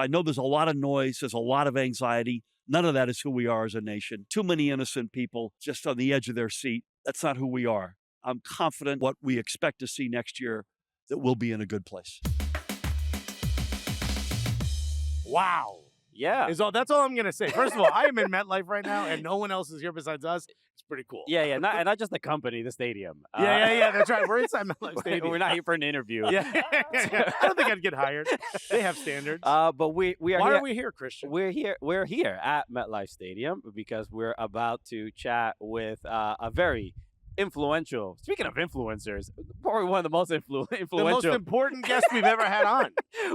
I know there's a lot of noise. There's a lot of anxiety. None of that is who we are as a nation. Too many innocent people just on the edge of their seat. That's not who we are. I'm confident what we expect to see next year, that we'll be in a good place. Wow. Yeah. That's all I'm going to say. First of all, I am in MetLife right now, and no one else is here besides us. It's pretty cool. Yeah. Not just the company, the stadium. Yeah. That's right. We're inside MetLife Stadium. We're not here for an interview. Yeah. I don't think I'd get hired. They have standards. But we are Why here. are we here, Christian? We're here at MetLife Stadium because we're about to chat with a very influential. Speaking of influencers, probably one of the most influential. The most important guest we've ever had on.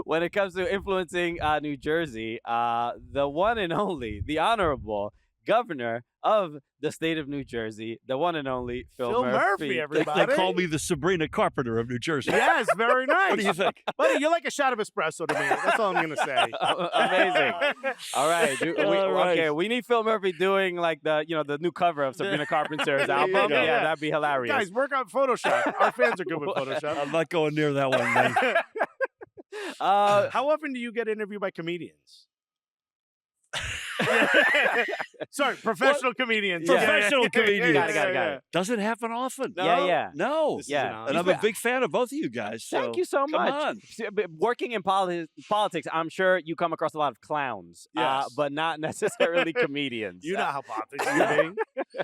When it comes to influencing New Jersey, the one and only, the honorable governor of the state of New Jersey, the one and only Phil Murphy. Everybody. They call me the Sabrina Carpenter of New Jersey. Yes, very nice. What do you think? Buddy, you're like a shot of espresso to me. That's all I'm going to say. Amazing. All right. All right. Okay, we need Phil Murphy doing like the new cover of Sabrina Carpenter's album. go. Yeah, that'd be hilarious. Guys, work on Photoshop. Our fans are good with Photoshop. I'm not going near that one, man. How often do you get interviewed by comedians? Sorry, professional comedians. Yeah. Professional comedians. Got it. Doesn't happen often. No? Yeah. No. This is Yeah. an honor. And I'm a big fan of both of you guys. So Thank you so come much. on. See, but working in politics, I'm sure you come across a lot of clowns, Yes. but not necessarily comedians. You know how politics can be.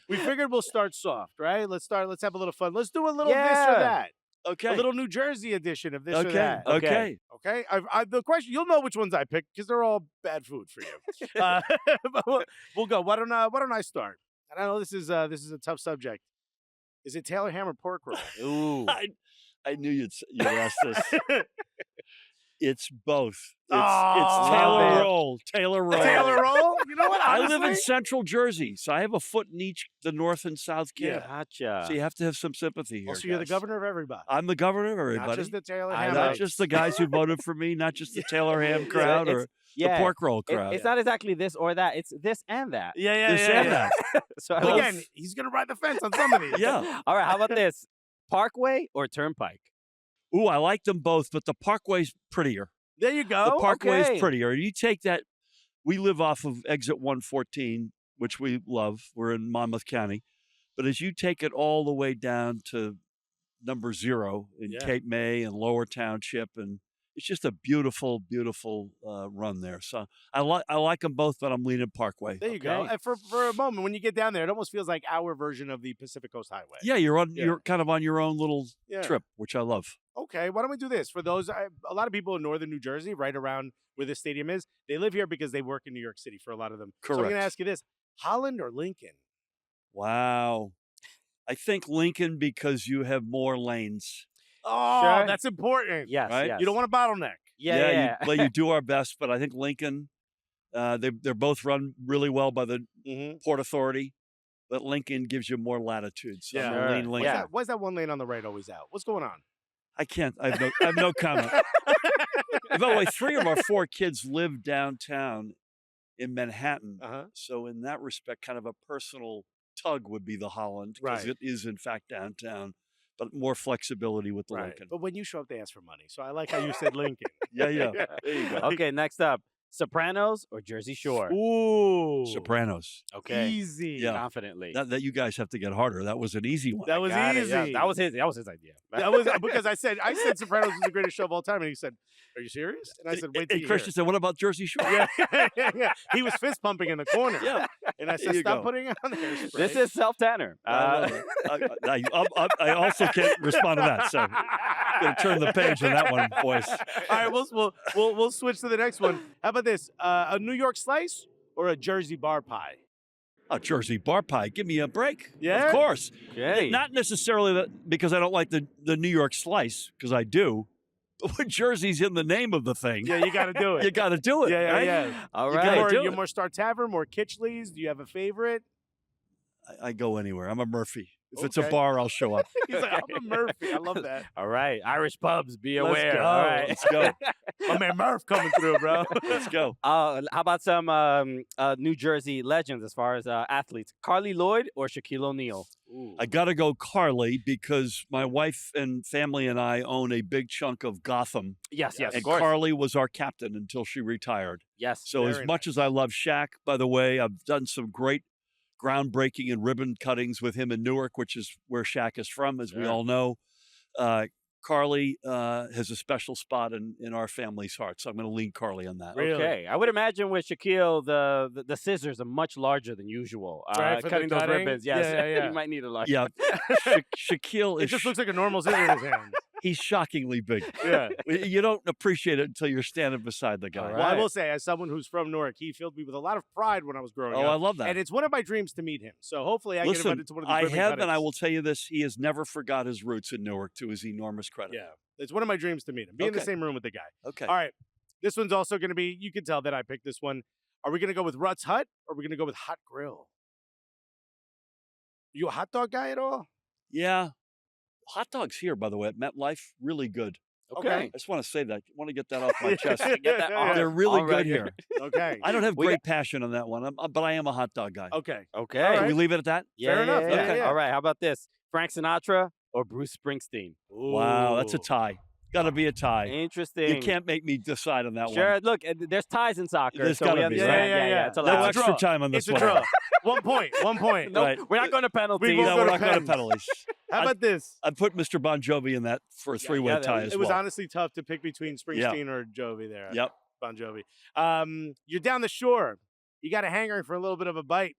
We figured we'll start soft, right? Let's have a little fun. Let's do a little this or that. Okay. A little New Jersey edition of this or that. Okay. Okay. The question, you'll know which ones I picked because they're all bad food for you. But we'll go. Why don't I start? And I know this is a tough subject. Is it Taylor ham or pork roll? Ooh. I knew you'd ask this. It's both. It's Oh, Taylor man. roll. Taylor roll. Taylor roll? You know what? I live in Honestly, central Jersey, so I have a foot in each the north and south kid. Gotcha. So you have to have some sympathy here. so you're the guys. governor of everybody. I'm the governor of everybody. Not just the Taylor I ham. know. Not just the guys who voted for me, not just the Taylor ham crowd or the pork roll crowd. It's not exactly this or that. It's this and that. Yeah. This and that. So I But was- again, he's going to ride the fence on some of these. Yeah. all right. How about this? Parkway or Turnpike? Ooh, I like them both, but the Parkway's prettier. There you go. The Parkway okay. is prettier. You take that. We live off of exit 114, which we love. We're in Monmouth County. But as you take it all the way down to number 0 in Yeah. Cape May and Lower Township, and it's just a beautiful, beautiful run there. So I like them both, but I'm leaning Parkway. There you go. Okay. And for a moment, when you get down there, it almost feels like our version of the Pacific Coast Highway. Yeah, you're Yeah. you're kind of on your own little Yeah. trip, which I love. Okay, why don't we do this? For those, a lot of people in northern New Jersey, right around where this stadium is, they live here because they work in New York City for a lot of them. So I'm going Correct. to ask you this. Holland or Lincoln? Wow. I think Lincoln because you have more lanes. Oh, Sure. that's important. Yes. Right? Yes. You don't want a bottleneck. Yeah. You do our best, but I think Lincoln, they're both run really well by the Mm-hmm. Port Authority, but Lincoln gives you more latitude. So I'm Yeah. gonna lean Sure. Lincoln. Yeah. Why is that one lane on the right always out? What's going on? I can't. I have no comment. By the way, 3 of our 4 kids live downtown in Manhattan. Uh-huh. So in that respect, kind of a personal tug would be the Holland because Right. it is in fact downtown, but more flexibility with the Lincoln. But when you show up, they ask for money. So I like how you said Lincoln. Yeah. There you go. Okay. Next up, Sopranos or Jersey Shore? Ooh. Sopranos. Okay. Easy. Yeah. Confidently. That you guys have to get harder. That was an easy one. That was Got it, easy. yeah. That was his idea. That was because I said Sopranos is the greatest show of all time, and he said, "Are you serious?" And I said, "Wait till And you Christian said, "What about Jersey Shore?" yeah. He was fist pumping in the corner. Yeah. And I There said, you "Stop go. putting on hairspray." This is self-tanner. I also can't respond to that. So I'm going to turn the page on that one, boys. All right, we'll switch to the next one. How about this? A New York slice or a Jersey bar pie? A Jersey bar pie. Give me a break. Yeah? Of course. Okay. Not necessarily because I don't like the New York slice, because I do. But when Jersey's in the name of the thing, Yeah, you got to do it. you got to do it. Yeah. right? All You right. gotta do You're it. more Star Tavern, more Kitchley's. Do you have a favorite? I go anywhere. I'm a Murphy. If it's a Okay. bar, I'll show up. He's like, I'm a Murphy. I love that. All right, Irish pubs, be Let's aware. go. All right. Let's go. My man Murph coming through, bro. Let's go. How about some New Jersey legends as far as athletes? Carly Lloyd or Shaquille O'Neal? I got to go Carly because my wife and family and I own a big chunk of Gotham. Yes, yes, And of course. Carly was our captain until she retired. Yes. So as Very much as I love Shaq, by the way, I've done some great groundbreaking and ribbon cuttings with him in Newark, which is where Shaq is from, as we Sure. all know. Carly has a special spot in our family's heart, so I'm going to lean Carly on that. Really? Okay, I would imagine with Shaquille, the scissors are much larger than usual. Right, for the cutting those cutting? ribbons, yes, Yeah. you might need a large. Yeah, Shaquille It is just looks like a normal scissor in his hand. he's shockingly big. Yeah. You don't appreciate it until you're standing beside the guy. All Well, I Right. will say, as someone who's from Newark, he filled me with a lot of pride when I was growing Oh, up. I love that. And it's one of my dreams to meet him. So hopefully I get Listen, invited to one of these I ribbon have, and I cuttings. will tell you this: he has never forgot his roots in Newark, to his enormous credit. Yeah. It's one of my dreams to meet him. Be in the Okay. same room with the guy. Okay. All right. This one's also going to be, you can tell that I picked this one. Are we going to go with Rutt's Hut or are we going to go with Hot Grill? You a hot dog guy at all? Yeah. Hot dogs here, by the way, at MetLife, really good. Okay. I just want to say that. I want to get that off my chest. Get that on- They're really on good record. here. Okay. I don't have We great passion on that one, but I am a hot dog guy. Okay. Okay. All Can right. we leave it at that? Yeah, Fair enough. yeah, Yeah, yeah. All right. How about this? Frank Sinatra or Bruce Springsteen? Wow, that's a Ooh. tie. Got to be a tie. Interesting. You can't make me decide on that Sure. one. Look, there's ties in soccer, There's so gotta we be, understand. right? Yeah. It's No allowed. a extra draw. time on this It's a one. draw. 1 point. 1 point. Nope, Right. we're not going to penalties. won't No, go we're to not going to penalties. penalties. How about this? I'd put Mr. Bon Jovi in that for a three-way yeah, tie as It was well. honestly tough to pick between Springsteen or Jovi there. Yep. Bon Jovi. You're down the shore. You got a hanger for a little bit of a bite.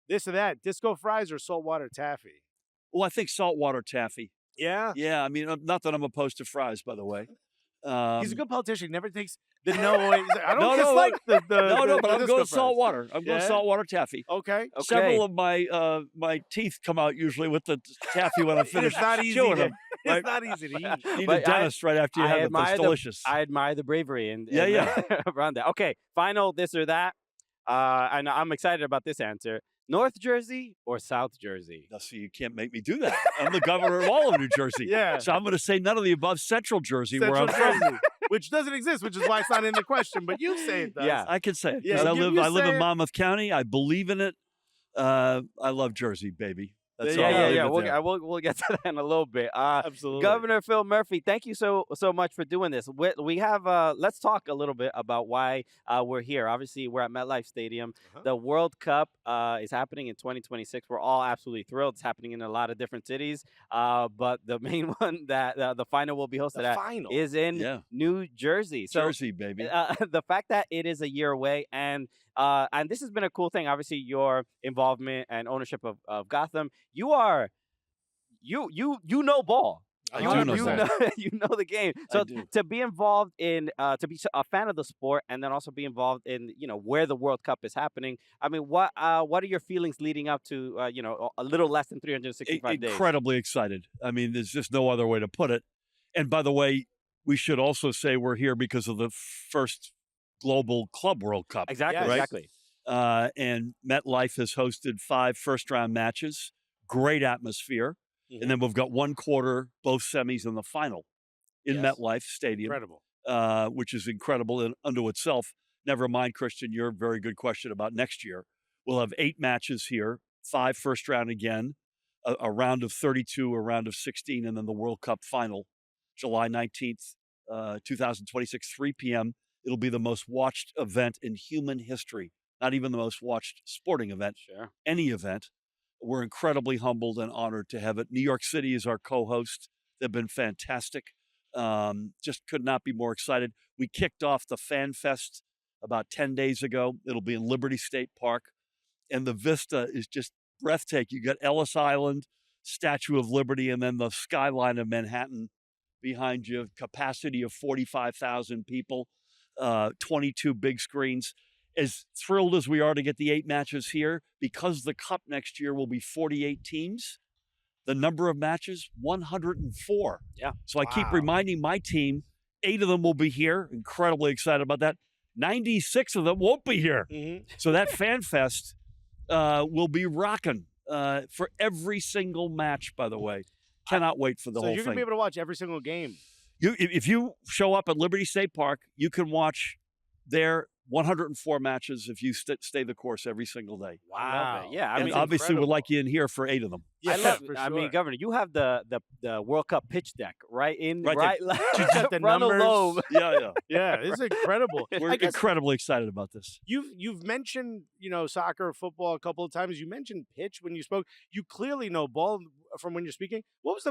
This or that. Disco fries or saltwater taffy? Well, I think saltwater taffy. Yeah. Yeah, I mean, not that I'm opposed to fries, by the way. He's a good politician. Never takes the no way. He's like, I don't No, dislike the no, but I'm disco going fries. saltwater. I'm going Yeah? saltwater taffy. Okay. Okay. Several of my teeth come out usually with the taffy when I'm finished It's not easy. chewing To, them. right? it's not easy to eat. Need But a dentist right after you I have it. admire That's the- delicious. I admire the bravery and Yeah, around that. Okay, final this or that. And I'm excited about this answer. North Jersey or South Jersey? Now, see, you can't make me do that. I'm the governor of all of New Jersey. Yeah. So I'm going to say none of the above. Central Jersey, where Central I'm from. Jersey, which doesn't exist, which is why it's not in the question. But you say it does. Yeah. I can say it. Yeah, 'cause you I live say in it. Monmouth County. I believe in it. I love Jersey, baby. That's Yeah, all. I'll yeah, leave yeah. it there. We'll get to that in a little bit. Absolutely. Governor Phil Murphy, thank you so much for doing this. We have let's talk a little bit about why we're here. Obviously, we're at MetLife Stadium. Uh-huh. The World Cup is happening in 2026. We're all absolutely thrilled. It's happening in a lot of different cities, but the main one that the final will be hosted The at final. is in Yeah. New Jersey. So Jersey, baby. the fact that it is a year away and this has been a cool thing. Obviously, your involvement and ownership of Gotham. You are you know ball. I You- do know you ball. you know the game. I So do. to be involved in to be a fan of the sport and then also be involved in where the World Cup is happening. I mean, what are your feelings leading up to a little less than 365 days? Incredibly excited. I mean, there's just no other way to put it. And by the way, we should also say we're here because of the first Global Club World Cup. Exactly, Yes. Right? exactly. And MetLife has hosted 5 first-round matches. Great atmosphere. And then we've got one quarter, both semis, and the final in Yes. MetLife Stadium, Incredible. which is incredible in unto itself. Never mind, Christian, your very good question about next year. We'll have 8 matches here, 5 first round again, a round of 32, a round of 16, and then the World Cup final, July 19th, 2026, 3 p.m. It'll be the most watched event in human history, not even the most watched sporting event, Sure. any event. We're incredibly humbled and honored to have it. New York City is our co-host. They've been fantastic. Just could not be more excited. We kicked off the Fan Fest about 10 days ago. It'll be in Liberty State Park. And the vista is just breathtaking. You got Ellis Island, Statue of Liberty, and then the skyline of Manhattan behind you. Capacity of 45,000 people, 22 big screens. As thrilled as we are to get the 8 matches here, because the Cup next year will be 48 teams, the number of matches, 104. Yeah. So I keep Wow. reminding my team, 8 of them will be here. Incredibly excited about that. 96 of them won't be here. Mhm. So that Fan Fest will be rocking. for every single match, by the way. Cannot wait for the So whole you're going to thing. be able to watch every single game. If you show up at Liberty State Park, you can watch their 104 matches if you stay the course every single day. I love it. Yeah, I And mean, obviously, we'd incredible. like you in here for 8 of them. Yeah, I love. for I sure. mean, Governor, you have the World Cup pitch deck right in Right there. You got the frontal numbers. lobe. Yeah. Yeah, this is incredible. We're I guess incredibly excited about this. you've mentioned, soccer, football a couple of times. You mentioned pitch when you spoke. You clearly know ball from when you're speaking. When was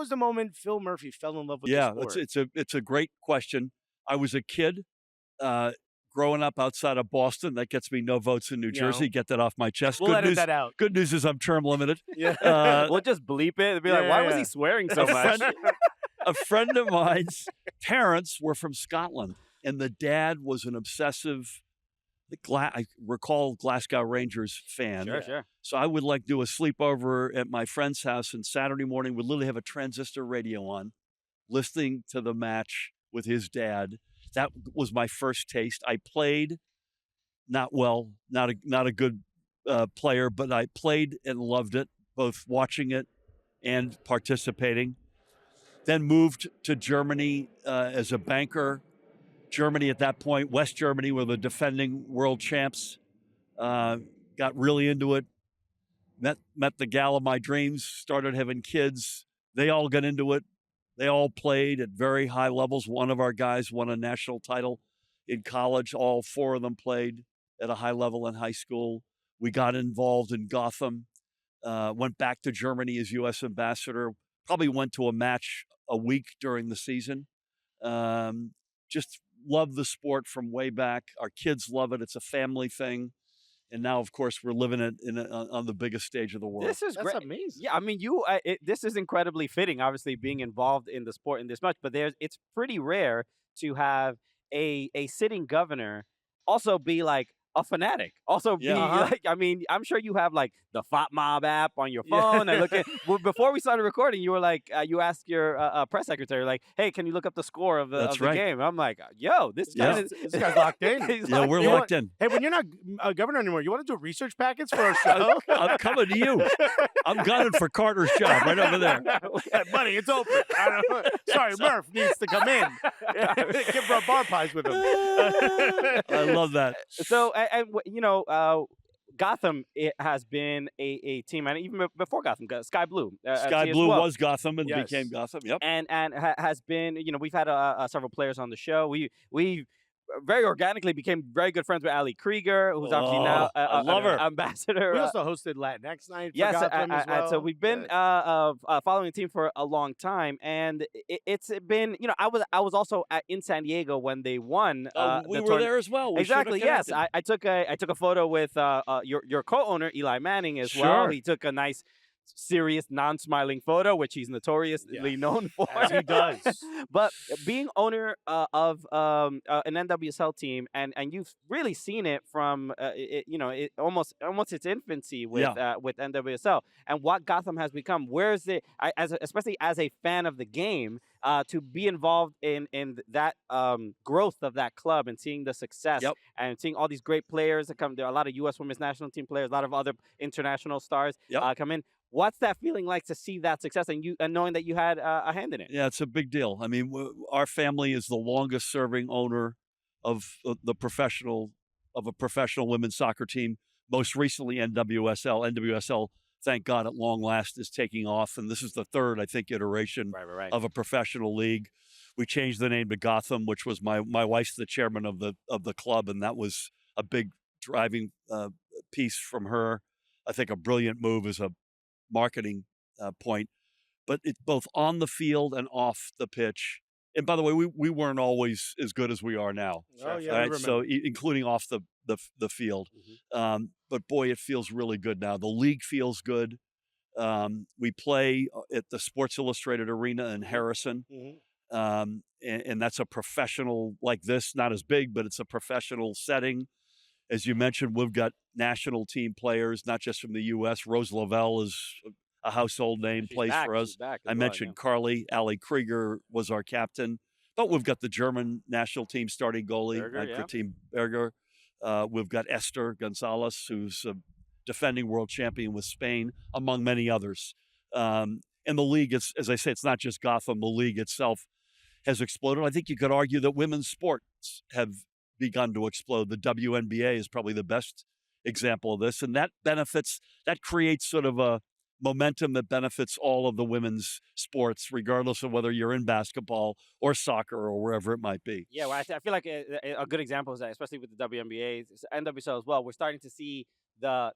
the moment Phil Murphy fell in love with the sport? It's a great question. I was a kid growing up outside of Boston. That gets me no votes in New Jersey. Get that off my chest. We'll Good edit news. that out. Good news is I'm term limited. Yeah. We'll just bleep it and be Yeah, like, "Why yeah, was yeah. he swearing so a much?" friend of mine's parents were from Scotland, and the dad was an obsessive, I recall, Glasgow Rangers fan. Sure. So I would do a sleepover at my friend's house, and Saturday morning would literally have a transistor radio on, listening to the match with his dad. That was my first taste. I played not well, not a good player, but I played and loved it, both watching it and participating. Then moved to Germany as a banker. Germany at that point, West Germany, were the defending world champs. Got really into it. Met the gal of my dreams. Started having kids. They all got into it. They all played at very high levels. One of our guys won a national title in college. All 4 of them played at a high level in high school. We got involved in Gotham. Went back to Germany as U.S. ambassador. Probably went to a match a week during the season. Just love the sport from way back. Our kids love it. It's a family thing. And now, of course, we're living it on the biggest stage of the world. This is That's great. amazing. Yeah, I mean, this is incredibly fitting. Obviously, being involved in the sport in this much, but it's pretty rare to have a sitting governor also be like a fanatic. Also be like, I mean, I'm sure you have like the Fat Mob app on your phone and look at. Well, before we started recording, you were like, you asked your press secretary, like, "Hey, can you look up the score of the game?" I'm like, "Yo, this guy's locked in." We're locked in. Hey, when you're not a governor anymore, you want to do research packets for our show? I'm coming to you. I'm gunning for Carter's job right over there. Buddy, it's open. Sorry, Murph needs to come in. Give him bar pies with him. I love that. So, Gotham, it has been a team, and even before Gotham, Sky Blue. Sky Blue was Gotham and Yes. became Gotham. Yep. And has been, we've had several players on the show. We very organically became very good friends with Ali Krieger, who's obviously now I love her. ambassador. We also hosted Latinx Night for Yes, Gotham as well. so we've been following the team for a long time, and it's been, I was also in San Diego when they won. We were there as well. We exactly. should have Yes, I took a photo with your co-owner Eli Manning as well. He took a nice, serious, non-smiling photo, which he's notoriously known for. As he does. But being owner of an NWSL team, and you've really seen it from it almost its infancy with NWSL, and what Gotham has become. Where's it? Especially as a fan of the game, to be involved in that growth of that club and seeing the success and seeing all these great players that come. There are a lot of U.S. Women's National Team players, a lot of other international stars come in. What's that feeling like to see that success and knowing that you had a hand in it? Yeah, it's a big deal. I mean, our family is the longest serving owner of a professional women's soccer team. Most recently, NWSL. NWSL, thank God, at long last, is taking off, and this is the third, I think, iteration of a professional league. We changed the name to Gotham, which was my wife's the chairman of the club, and that was a big driving piece from her. I think a brilliant move as a marketing point, but it's both on the field and off the pitch. And by the way, we weren't always as good as we are now. Oh yeah, right? So including off the field. Mm-hmm. But boy, it feels really good now. The league feels good. We play at the Sports Illustrated Arena in Harrison. Mm-hmm. And that's a professional like this, not as big, but it's a professional setting. As you mentioned, we've got national team players, not just from the U.S. Rose Lavelle is a household name, plays for us. I mentioned Carly. Ali Krieger was our captain. But we've got the German national team starting goalie, Christine Berger. We've got Esther Gonzalez, who's defending world champion with Spain, among many others. And the league, as I say, it's not just Gotham. The league itself has exploded. I think you could argue that women's sports have begun to explode. The WNBA is probably the best example of this, and that creates sort of a momentum that benefits all of the women's sports, regardless of whether you're in basketball or soccer or wherever it might be. Yeah, well, I feel like a good example is that, especially with the WNBA, NWSL as well, we're starting to see the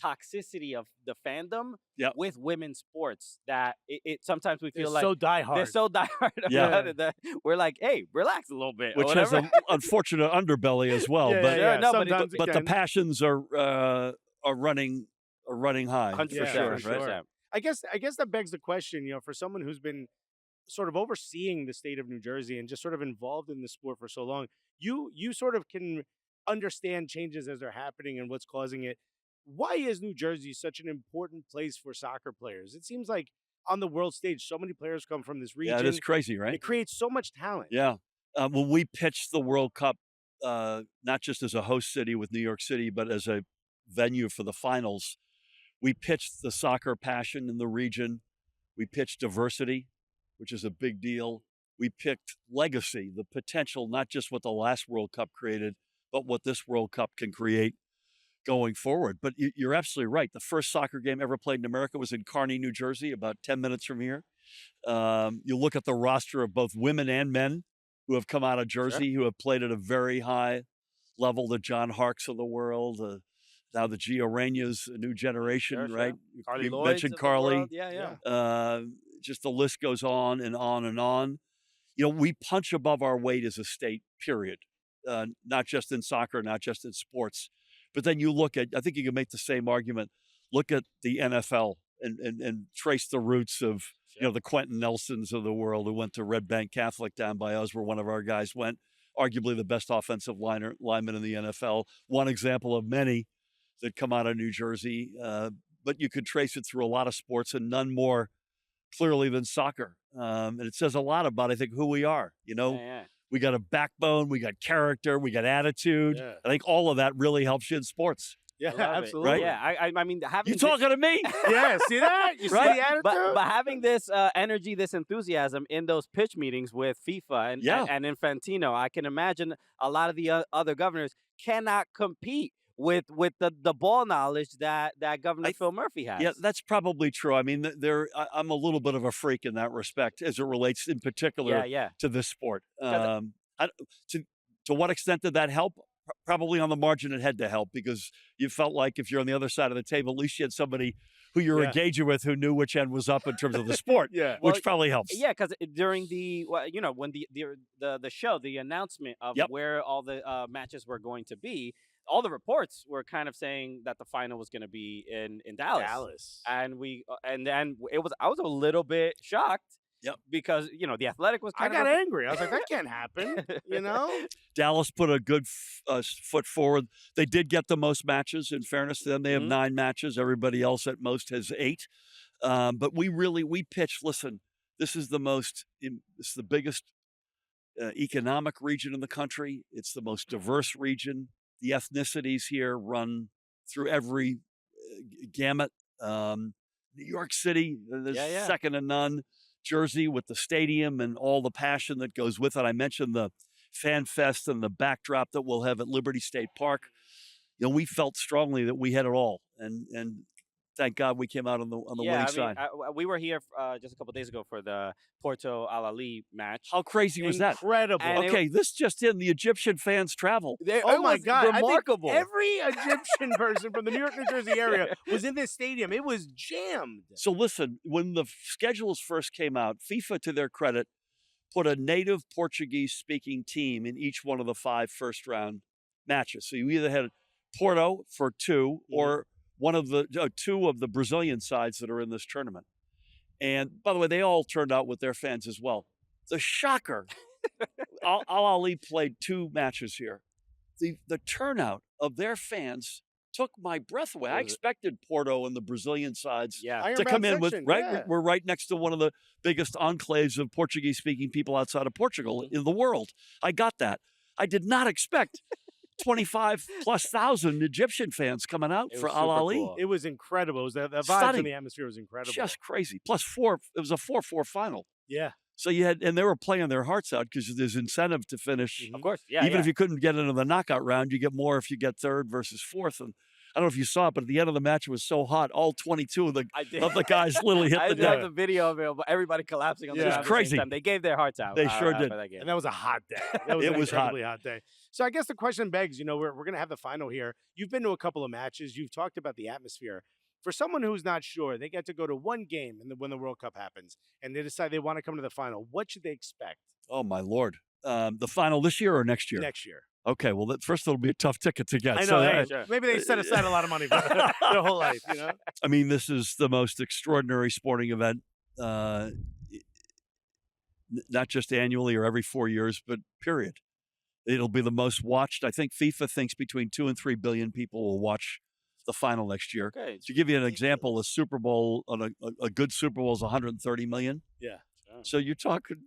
toxicity of the fandom with women's sports, that it sometimes we feel they're so diehard. They're so diehard about it that we're like, hey, relax a little bit. Which has an unfortunate underbelly as well. But the passions are running high. 100%. For sure. I guess that begs the question, for someone who's been sort of overseeing the state of New Jersey and just sort of involved in the sport for so long, you sort of can understand changes as they're happening and what's causing it. Why is New Jersey such an important place for soccer players? It seems like on the world stage, so many players come from this region. Yeah, it's crazy, right? It creates so much talent. Yeah. When we pitched the World Cup, not just as a host city with New York City, but as a venue for the finals, we pitched the soccer passion in the region. We pitched diversity, which is a big deal. We picked legacy, the potential, not just what the last World Cup created, but what this World Cup can create going forward. But you're absolutely right. The first soccer game ever played in America was in Kearney, New Jersey, about 10 minutes from here. You look at the roster of both women and men who have come out of Jersey, who have played at a very high level, the John Harks of the world, now the Gio Reynas, a new generation, right? Carly You mentioned Carly. Yeah. Just the list goes on and on and on. We punch above our weight as a state, period. Not just in soccer, not just in sports. But then you look at, I think you can make the same argument, look at the NFL and trace the roots of, the Quentin Nelsons of the world who went to Red Bank Catholic down by us, where one of our guys went, arguably the best offensive lineman in the NFL. One example of many that come out of New Jersey. But you could trace it through a lot of sports, and none more clearly than soccer. And it says a lot about, I think, who we are. We got a backbone, we got character, we got attitude. Yeah. I think all of that really helps you in sports. Yeah, absolutely. Right? Yeah, I mean, having You talking to me? Yeah, see that? You see the attitude? But having this energy, this enthusiasm in those pitch meetings with FIFA and Infantino, I can imagine a lot of the other governors cannot compete with the ball knowledge that Governor Phil Murphy has. Yeah, that's probably true. I mean, I'm a little bit of a freak in that respect, as it relates in particular to this sport. To what extent did that help? Probably on the margin it had to help, because you felt like if you're on the other side of the table, at least you had somebody who you're engaging with who knew which end was up in terms of the sport, which probably helps. Yeah, because during when the show, the announcement of where all the matches were going to be, all the reports were kind of saying that the final was going to be in Dallas. And I was a little bit shocked. Yep. Because, the Athletic was I got angry. I was like, that can't happen, Dallas put a good foot forward. They did get the most matches, in fairness to them. They have 9 matches. Everybody else at most has 8. But we pitched, listen, this is the biggest economic region in the country. It's the most diverse region. The ethnicities here run through every gamut. New York City, there's second to none. Jersey with the stadium and all the passion that goes with it. I mentioned the Fan Fest and the backdrop that we'll have at Liberty State Park. We felt strongly that we had it all, and thank God we came out on the winning side. We were here just a couple of days ago for the Porto Al Ahly match. How crazy was that? Incredible. Okay, this just in, the Egyptian fans travel. Oh my God. Remarkable. I think every Egyptian person from the New York, New Jersey area was in this stadium. It was jammed. So listen, when the schedules first came out, FIFA, to their credit, put a native Portuguese-speaking team in each one of the 5 first-round matches. So you either had Porto for 2 or one of the 2 of the Brazilian sides that are in this tournament. And by the way, they all turned out with their fans as well. The shocker, Al Ahly played 2 matches here. The turnout of their fans took my breath away. I expected Porto and the Brazilian sides to come in with, we're right next to one of the biggest enclaves of Portuguese-speaking people outside of Portugal in the world. I got that. I did not expect 25,000+ Egyptian fans coming out It for was Al super Ali. cool. It was incredible. It was the vibes Stunning. and the atmosphere was incredible. Just crazy. Plus it was a 4-4 final. Yeah. So and they were playing their hearts out because there's incentive to finish. Of course, yeah. Even if you couldn't get into the knockout round, you get more if you get third versus fourth. And I don't know if you saw it, but at the end of the match, it was so hot. All 22 of the guys literally hit I the did have deck. the video of it, but everybody collapsing on the Yeah. ground It at was the same crazy. time. They gave their hearts out. They sure did. For that game. And that was a hot day. That was It an was hot. incredibly hot day. So I guess the question begs, we're going to have the final here. You've been to a couple of matches. You've talked about the atmosphere. For someone who's not sure, they get to go to one game when the World Cup happens, and they decide they want to come to the final. What should they expect Oh, my Lord. The final this year or next year? next year? Okay, well, first it'll be a tough ticket to get. I know. So, hey, sure. Maybe they set aside a lot of money for their whole life, I mean, this is the most extraordinary sporting event, not just annually or every 4 years, but period. It'll be the most watched. I think FIFA thinks between 2 and 3 billion people will watch the final next year. Okay, To give you an example, a Super Bowl, a good Super Bowl is 130 million. Yeah. So you're talking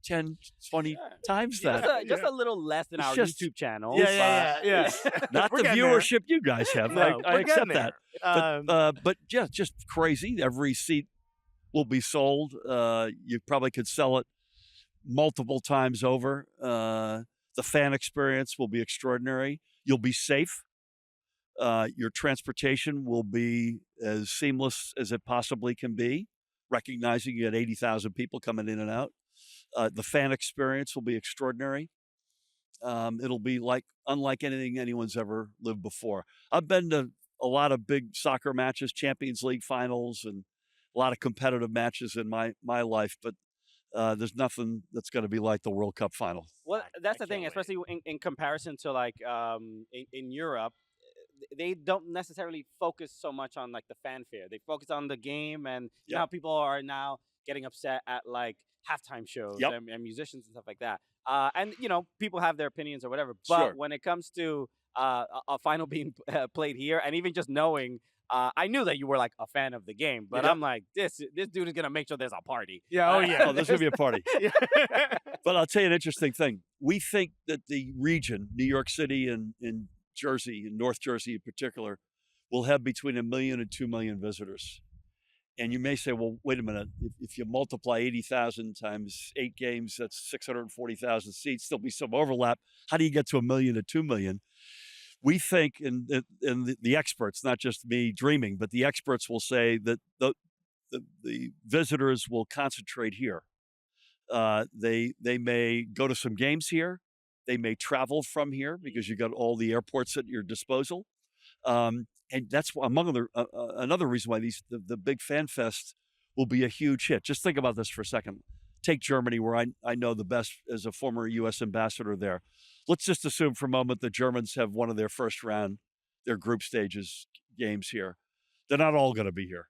10, 20 Sure. times that. Just a little less than It's our just- YouTube channel. Yeah. Not We're the getting there. viewership you guys have. No, I we're accept getting that. there. But yeah, just crazy. Every seat will be sold. You probably could sell it multiple times over. The fan experience will be extraordinary. You'll be safe. Your transportation will be as seamless as it possibly can be, recognizing you had 80,000 people coming in and out. The fan experience will be extraordinary. It'll be unlike anything anyone's ever lived before. I've been to a lot of big soccer matches, Champions League finals, and a lot of competitive matches in my life, but there's nothing that's going to be like the World Cup final. Well, that's I the thing, can't wait. especially in comparison to in Europe, they don't necessarily focus so much on the fanfare. They focus on the game, and you know how people are now getting upset at halftime shows Yep. and musicians and stuff like that. And people have their opinions or whatever. But Sure. when it comes to a final being played here, and even just knowing. I knew that you were a fan of the game, but Yeah. I'm like, this dude is gonna make sure there's a party. Yeah. Oh, yeah. Oh, there's going to be a party. Yeah. But I'll tell you an interesting thing. We think that the region, New York City and Jersey, and North Jersey in particular, will have between 1 million and 2 million visitors. And you may say, well, wait a minute. If you multiply 80,000 times 8 games, that's 640,000 seats. There'll be some overlap. How do you get to 1 million to 2 million? We think, and the experts, not just me dreaming, but the experts will say that the visitors will concentrate here. They may go to some games here. They may travel from here because you got all the airports at your disposal. And that's another reason why the big fan fest will be a huge hit. Just think about this for a second. Take Germany, where I know the best as a former U.S. ambassador there. Let's just assume for a moment the Germans have one of their first round, their group stages games here. They're not all going to be here.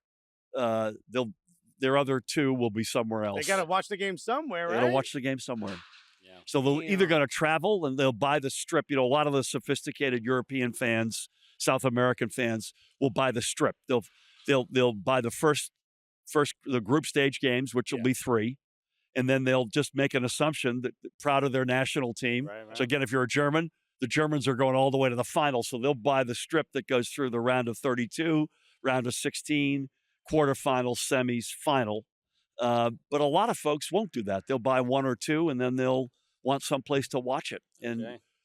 Their other 2 will be somewhere else. They got to watch the game somewhere, right? They'll watch the game somewhere. Yeah. So they're either going to travel and they'll buy the strip. A lot of the sophisticated European fans, South American fans will buy the strip. They'll buy the first the group stage games, which will be 3. And then they'll just make an assumption that proud of their national team. Right. So again, if you're a German, the Germans are going all the way to the final. So they'll buy the strip that goes through the round of 32, round of 16, quarterfinals, semis, final. But a lot of folks won't do that. They'll buy 1 or 2, and then they'll want someplace to watch it. And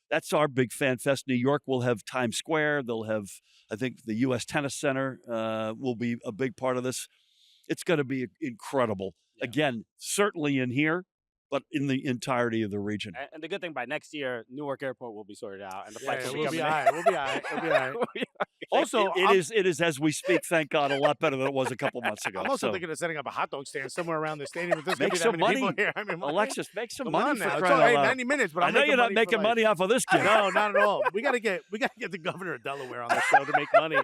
that's our big fan fest. New York will have Times Square. They'll have, I think, the U.S. Tennis Center will be a big part of this. It's going to be incredible. Yeah. Again, certainly in here, but in the entirety of the region. And the good thing, by next year, Newark Airport will be sorted out, and the flights will be we'll coming be in. all right. We'll be all right. We'll be all right. Also, it is as we speak, thank God, a lot better than it was a couple months ago. I'm also thinking of setting up a hot dog stand somewhere around the stadium. If there's make going to some be that many money. people here. I mean, Alexis, make some come money on for now. It's crying all out right, loud. 90 minutes, but I know you're not making money off of this game. No, not at all. We got to get the governor of Delaware on the show to make money.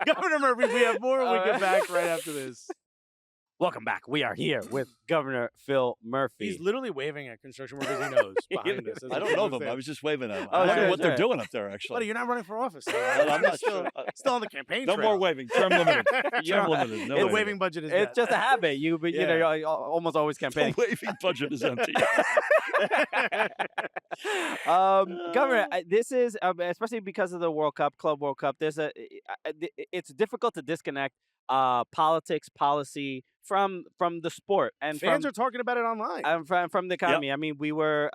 Governor Murphy, we have more when we get back right after this. Welcome back. We are here with Governor Phil Murphy. He's literally waving at construction workers he knows behind us. I don't know them. I was just waving at them. Oh, I wonder sure, what sure. they're doing up there, actually. Buddy, you're not running for office. I'm not sure. Still on the campaign No trail. more waving. Term limited. Term limited. No The waving. waving budget is It's dead. just a habit. You know, you're almost always The campaigning. waving budget is empty. Governor, this is especially because of the World Cup, Club World Cup. It's difficult to disconnect politics, policy from the sport and Fans from are talking about it online. from the economy. I mean, we were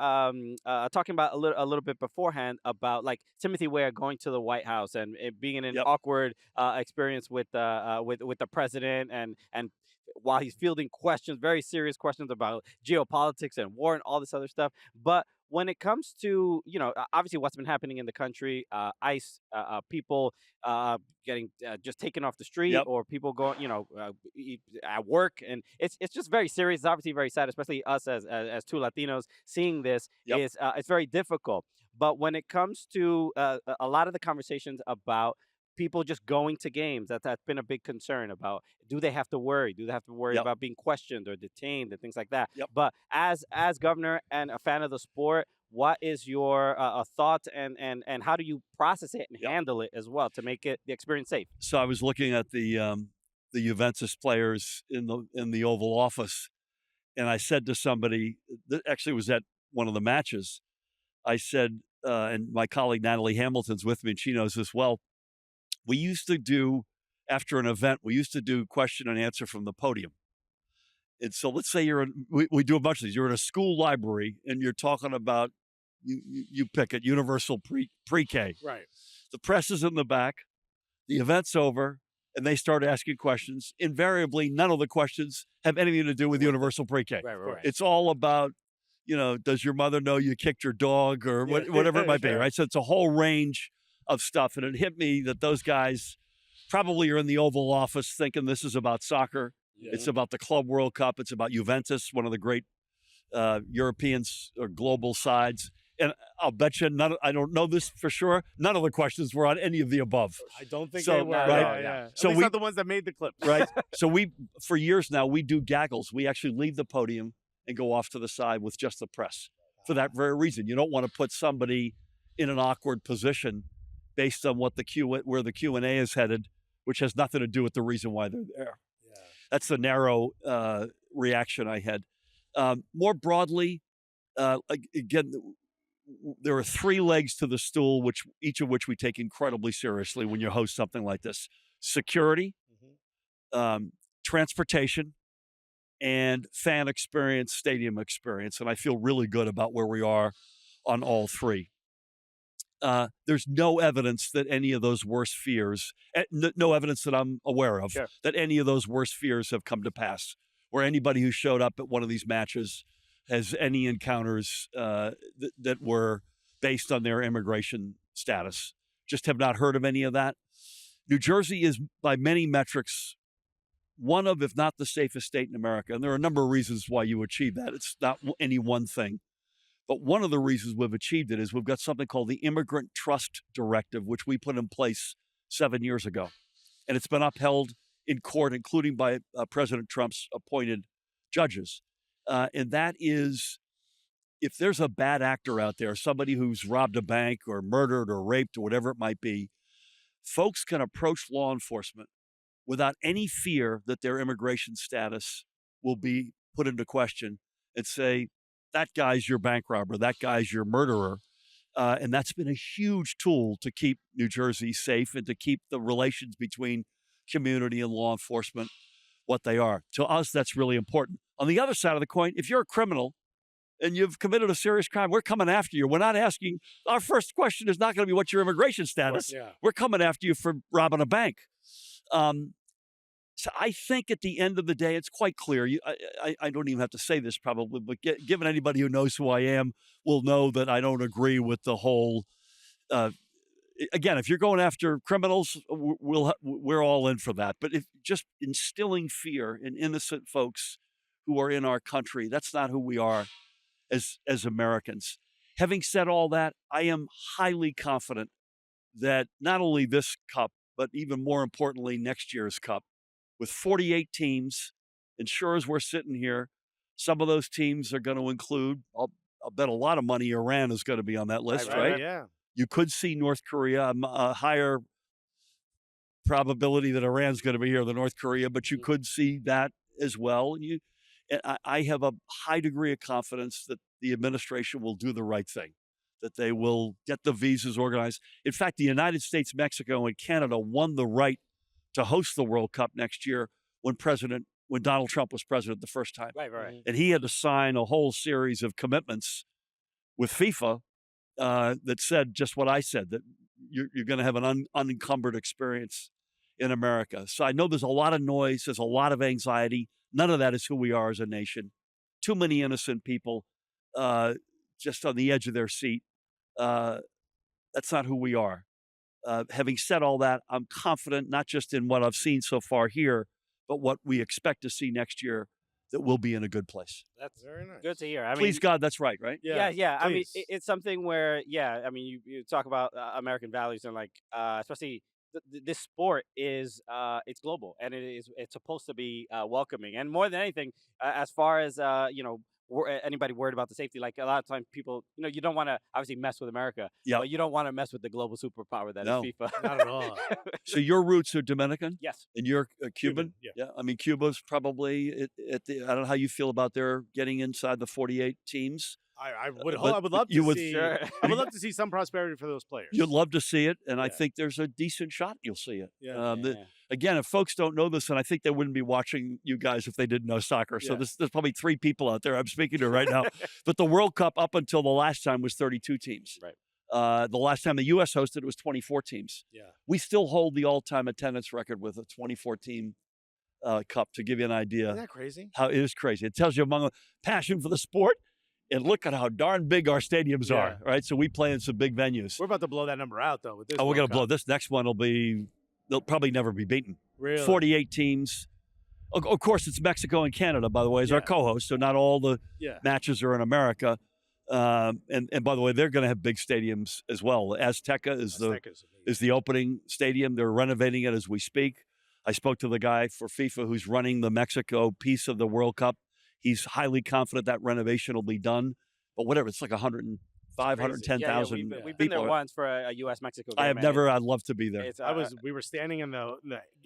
talking about a little bit beforehand about like Timothy Ware going to the White House and it being an awkward experience with the president and while he's fielding questions, very serious questions about geopolitics and war and all this other stuff. But when it comes to, obviously what's been happening in the country, ICE, people getting just taken off the street or people going, at work. And it's just very serious. It's obviously very sad, especially us as two Latinos seeing this is it's very difficult. But when it comes to a lot of the conversations about people just going to games, that's been a big concern about, do they have to worry? Do they have to worry about being questioned or detained and things like that? But as governor and a fan of the sport, what is your thoughts and how do you process it and handle it as well to make the experience safe? So I was looking at the Juventus players in the Oval Office, and I said to somebody that actually was at one of the matches, I said, and my colleague Natalie Hamilton's with me, and she knows this well. We used to do, after an event, question and answer from the podium. And so let's say we do a bunch of these. You're in a school library and you're talking about, you pick it, universal pre-K. Right. The press is in the back, the event's over, and they start asking questions. Invariably, none of the questions have anything to do with universal pre-K. Right. It's all about, does your mother know you kicked your dog or whatever it might be, right? So it's a whole range of stuff. And it hit me that those guys probably are in the Oval Office thinking this is about soccer. Yeah. It's about the Club World Cup. It's about Juventus, one of the great European or global sides. And I'll bet you I don't know this for sure, none of the questions were on any of the above. I don't think so, they were. Right? Yeah. So at least not the ones that made the clip. Right. So for years now, we do gaggles. We actually leave the podium and go off to the side with just the press for that very reason. You don't want to put somebody in an awkward position based on where the Q&A is headed, which has nothing to do with the reason why they're there. Yeah. That's the narrow reaction I had. More broadly, again, there are three legs to the stool, each of which we take incredibly seriously when you host something like this: security, transportation, and fan experience, stadium experience. And I feel really good about where we are on all three. There's no evidence that any of those worst fears, no evidence that I'm aware of, that any of those worst fears have come to pass, or anybody who showed up at one of these matches has any encounters that were based on their immigration status. Just have not heard of any of that. New Jersey is, by many metrics, one of, if not the safest state in America. And there are a number of reasons why you achieve that. It's not any one thing. But one of the reasons we've achieved it is we've got something called the Immigrant Trust Directive, which we put in place 7 years ago. And it's been upheld in court, including by President Trump's appointed judges. And that is, if there's a bad actor out there, somebody who's robbed a bank or murdered or raped or whatever it might be, folks can approach law enforcement without any fear that their immigration status will be put into question and say, that guy's your bank robber, that guy's your murderer. And that's been a huge tool to keep New Jersey safe and to keep the relations between community and law enforcement what they are. To us, that's really important. On the other side of the coin, if you're a criminal and you've committed a serious crime, we're coming after you. We're not asking, our first question is not going to be what's your immigration status. We're coming after you for robbing a bank. So I think at the end of the day, it's quite clear. I don't even have to say this probably, but given anybody who knows who I am will know that I don't agree with the whole, again, if you're going after criminals, we're all in for that. But if just instilling fear in innocent folks who are in our country, that's not who we are as Americans. Having said all that, I am highly confident that not only this cup, but even more importantly, next year's cup, with 48 teams And sure as we're sitting here, some of those teams are going to include, I'll bet a lot of money Iran is going to be on that list, right? Yeah. You could see North Korea, a higher probability that Iran's going to be here than North Korea, but you could see that as well. And I have a high degree of confidence that the administration will do the right thing, that they will get the visas organized. In fact, the United States, Mexico, and Canada won the right to host the World Cup next year when Donald Trump was president the first time. Right. And he had to sign a whole series of commitments with FIFA that said just what I said, that you're going to have an unencumbered experience in America. So I know there's a lot of noise, there's a lot of anxiety. None of that is who we are as a nation. Too many innocent people just on the edge of their seat. That's not who we are. Having said all that, I'm confident, not just in what I've seen so far here, but what we expect to see next year, that we'll be in a good place. That's Very nice. good to hear. I mean, Please God, that's right, right? Yeah. I mean, please. it's something where, I mean, you talk about American values and like, especially this sport is it's global and it's supposed to be welcoming. And more than anything, as far as anybody worried about the safety, like a lot of times people, you don't want to obviously mess with America, Yep. but you don't want to mess with the global superpower that No. is FIFA. Not at all. So your roots are Dominican? Yes. And you're Cuban? Yeah. I mean, Cuba's probably at the, I don't know how you feel about their getting inside the 48 teams. I would but love you to would- see. Sure. I would love to see some prosperity for those players. You'd love to see it, and I Yeah. think there's a decent shot you'll see it. Yeah. Again, if folks don't know this, and I think they wouldn't be watching you guys if they didn't know soccer. So Yeah. there's probably 3 people out there I'm speaking to right now. But the World Cup up until the last time was 32 teams. Right. The last time the U.S. hosted, it was 24 teams. Yeah. We still hold the all-time attendance record with a 24-team cup, to give you an idea. Isn't that crazy? How it is crazy. It tells you among a passion for the sport, and look at how darn big our stadiums are, right? So we play in some big venues. We're about to blow that number out though. With this, We're World going to blow Cup. this next one. They'll probably never be beaten. Really? 48 teams. Of course, it's Mexico and Canada, by the way, as our Yeah. co-host. So not all the Yeah. matches are in America. And by the way, they're going to have big stadiums as well. Azteca is Azteca's amazing. is the opening stadium. They're renovating it as we speak. I spoke to the guy for FIFA who's running the Mexico piece of the World Cup. He's highly confident that renovation will be done. But whatever, it's like 105, 110,000 We've been there people. once for a U.S.-Mexico game. I have and never. I'd love to be there. It's, We were standing in the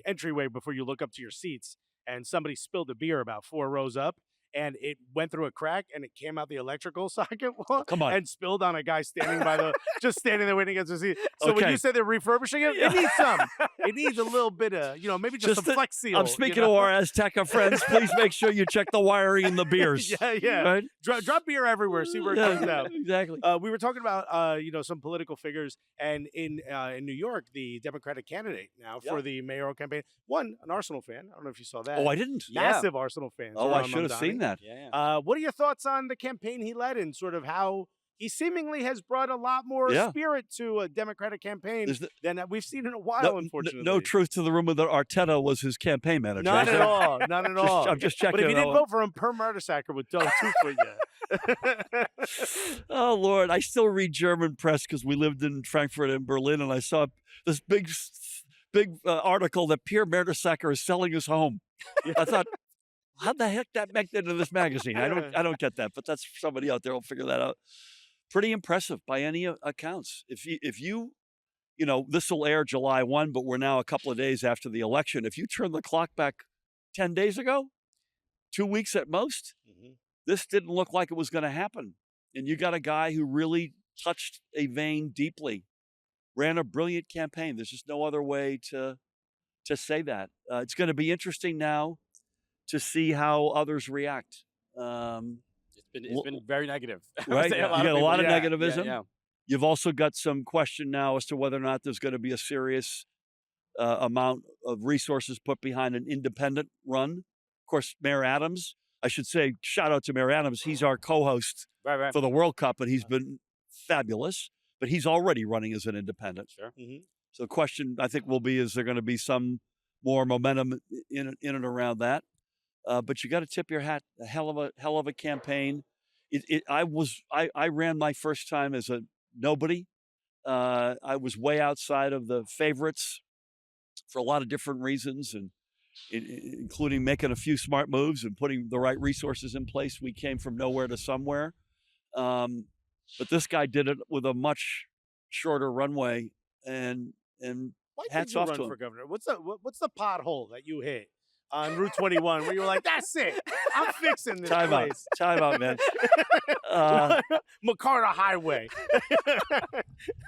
entryway before you look up to your seats, and somebody spilled a beer about 4 rows up, and it went through a crack, and it came out the electrical socket wall, Come on. and spilled on a guy standing by the, just standing there waiting against the seat. So when Okay. you say they're refurbishing it, it needs some. It needs a little bit of, maybe just some Flex Seal. I'm speaking to our Azteca friends. Please make sure you check the wiring and the beers. Yeah. Right? Drop beer everywhere. See where it Yeah, comes out. exactly. We were talking about some political figures, and in New York, the Democratic candidate now for the mayoral campaign, an Arsenal fan. I don't know if you saw that. Oh, I didn't. Massive Arsenal fan. Oh, I Zohran should have seen Mamdani. that. Yeah. What are your thoughts on the campaign he led and sort of how he seemingly has brought a lot more spirit to a Democratic campaign than we've seen in a while, unfortunately. No truth to the rumor that Arteta was his campaign manager. Not is at there? all. Not at all. I'm just checking. But if you it didn't out. vote for him, Per Mertesacker would tell the truth for you. Oh, Lord. I still read German press because we lived in Frankfurt and Berlin, and I saw this big article that Pierre Mertesacker is selling his home. I thought, how the heck that make that into this magazine? I don't get that, but that's somebody out there will figure that out. Pretty impressive by any accounts. If you this will air July 1, but we're now a couple of days after the election. If you turn the clock back 10 days ago, 2 weeks at most, this didn't look like it was going to happen. And you got a guy who really touched a vein deeply, ran a brilliant campaign. There's just no other way to say that. It's going to be interesting now to see how others react. It's been very negative. Right? You got a lot of negativism. Yeah. You've also got some question now as to whether or not there's going to be a serious amount of resources put behind an independent run. Of course, Mayor Adams, I should say, shout out to Mayor Adams. He's our co-host Right. for the World Cup, and he's been fabulous. But he's already running as an independent. Sure. So the question, I think, will be, is there going to be some more momentum in and around that? But you got to tip your hat. A hell of a campaign. I ran my first time as a nobody. I was way outside of the favorites for a lot of different reasons, and including making a few smart moves and putting the right resources in place. We came from nowhere to somewhere. But this guy did it with a much shorter runway, and Why hats did you off run to him. for governor? What's the pothole that you hit on Route 21 where you were like, that's it, I'm fixing this Time out, man. McCarter Highway.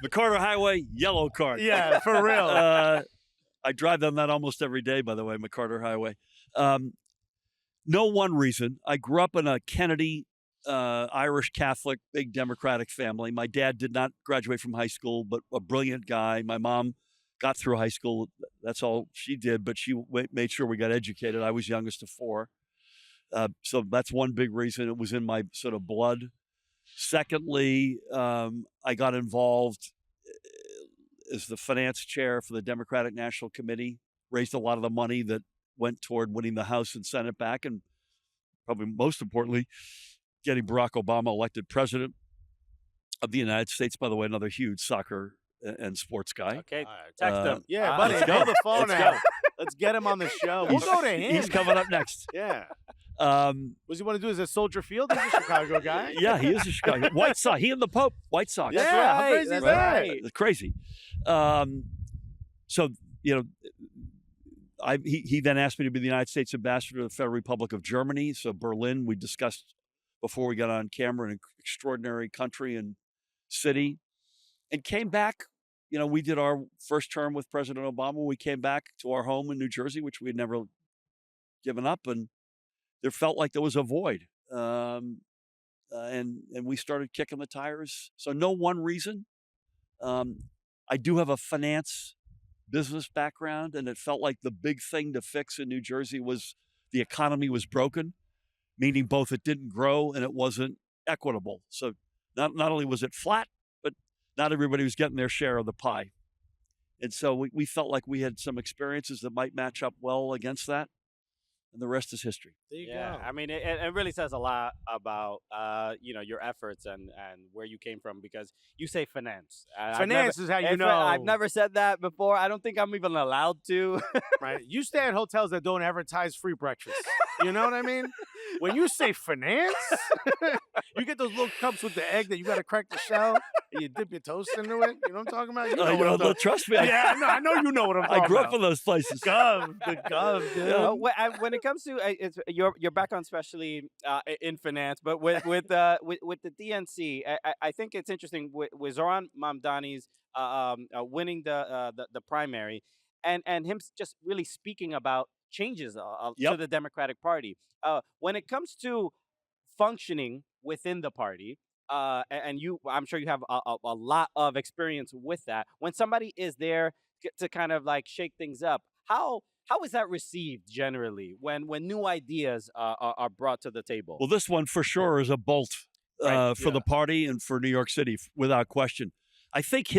McCarter Highway, yellow card. Yeah, for real. I drive on that almost every day, by the way, McCarter Highway. No one reason. I grew up in a Kennedy, Irish Catholic, big Democratic family. My dad did not graduate from high school, but a brilliant guy. My mom got through high school. That's all she did, but she made sure we got educated. I was youngest of four. So that's one big reason. It was in my sort of blood. Secondly, I got involved as the finance chair for the Democratic National Committee, raised a lot of the money that went toward winning the House and Senate back, and probably most importantly, getting Barack Obama elected president of the United States. By the way, another huge soccer and sports guy. Okay, text him. Yeah, buddy, let's go go. the phone Let's out. go. Let's get him on the show. We'll go to him. He's coming up next. Yeah. What does he want to do? Is it Soldier Field? He's a Chicago guy. Yeah, he is a Chicago White Sox. He and the Pope, White Sox. That's right. How crazy is that? It's crazy. So he then asked me to be the United States ambassador to the Federal Republic of Germany. So Berlin, we discussed before we got on camera, an extraordinary country and city, and came back. We did our first term with President Obama. We came back to our home in New Jersey, which we had never given up, and there felt like there was a void. And we started kicking the tires. So no one reason. I do have a finance business background, and it felt like the big thing to fix in New Jersey was the economy was broken, meaning both it didn't grow and it wasn't equitable. So not only was it flat, but not everybody was getting their share of the pie. And so we felt like we had some experiences that might match up well against that. And the rest is history. There you Yeah, go. I mean, it really says a lot about your efforts and where you came from, because you say finance. Finance is how you know. I've never said that before. I don't think I'm even allowed to. Right? You stay at hotels that don't advertise free breakfast. You know what I mean? When you say finance, you get those little cups with the egg that you got to crack the shell and you dip your toast into it. You know what I'm talking about? You know what I'm talking Trust me. Yeah, I know you know what I'm talking about. I grew up in those places. The gov, dude. When it comes to it's your background, especially in finance, but with the DNC, I think it's interesting with Zohran Mamdani's winning the primary, and him just really speaking about changes to the Democratic Party. When it comes to functioning within the party, and I'm sure you have a lot of experience with that. When somebody is there to kind of like shake things up, how is that received generally when new ideas are brought to the table? Well, this one for sure is a bolt for the party and for New York City, without question. I think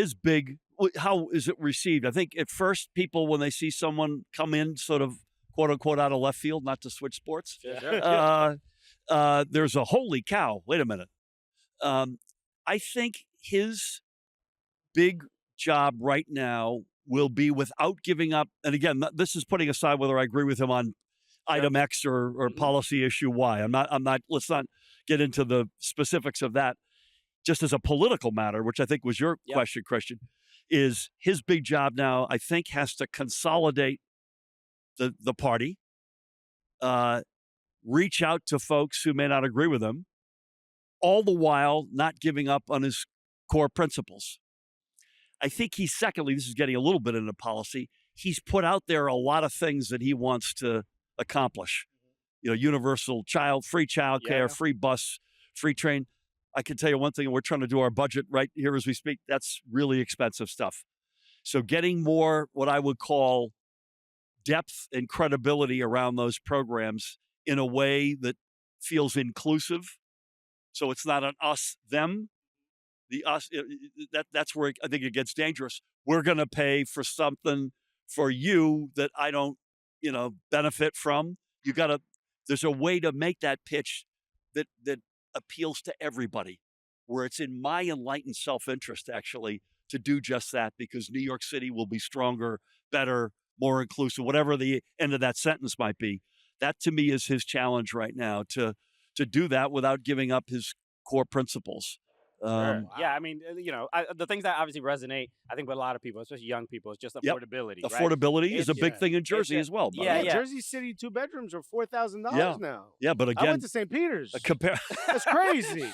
how is it received? I think at first people, when they see someone come in sort of quote unquote out of left field, not to switch sports, there's a holy cow, wait a minute. I think his big job right now will be, without giving up, and again, this is putting aside whether I agree with him on item X or policy issue Y. I'm not, let's not get into the specifics of that. Just as a political matter, which I think was your question, Christian, is his big job now, I think, has to consolidate the party, reach out to folks who may not agree with him, all the while not giving up on his core principles. I think secondly, this is getting a little bit into policy, he's put out there a lot of things that he wants to accomplish. Universal free child care, free bus, free train. I can tell you one thing, and we're trying to do our budget right here as we speak. That's really expensive stuff. So getting more what I would call depth and credibility around those programs in a way that feels inclusive. So it's not an us, them. The us, that's where I think it gets dangerous. We're going to pay for something for you that I don't, benefit from. There's a way to make that pitch that appeals to everybody, where it's in my enlightened self-interest actually to do just that, because New York City will be stronger, better, more inclusive, whatever the end of that sentence might be. That to me is his challenge right now, to do that without giving up his core principles. Sure. Yeah, I mean, the things that obviously resonate, I think, with a lot of people, especially young people, is just Yep. affordability. Right? Affordability is a big yeah. thing in Jersey as well. by the Yeah, way. yeah. Jersey City 2 bedrooms are $4,000 Yeah. now. Yeah, but I again, went to St. Peter's. That's crazy.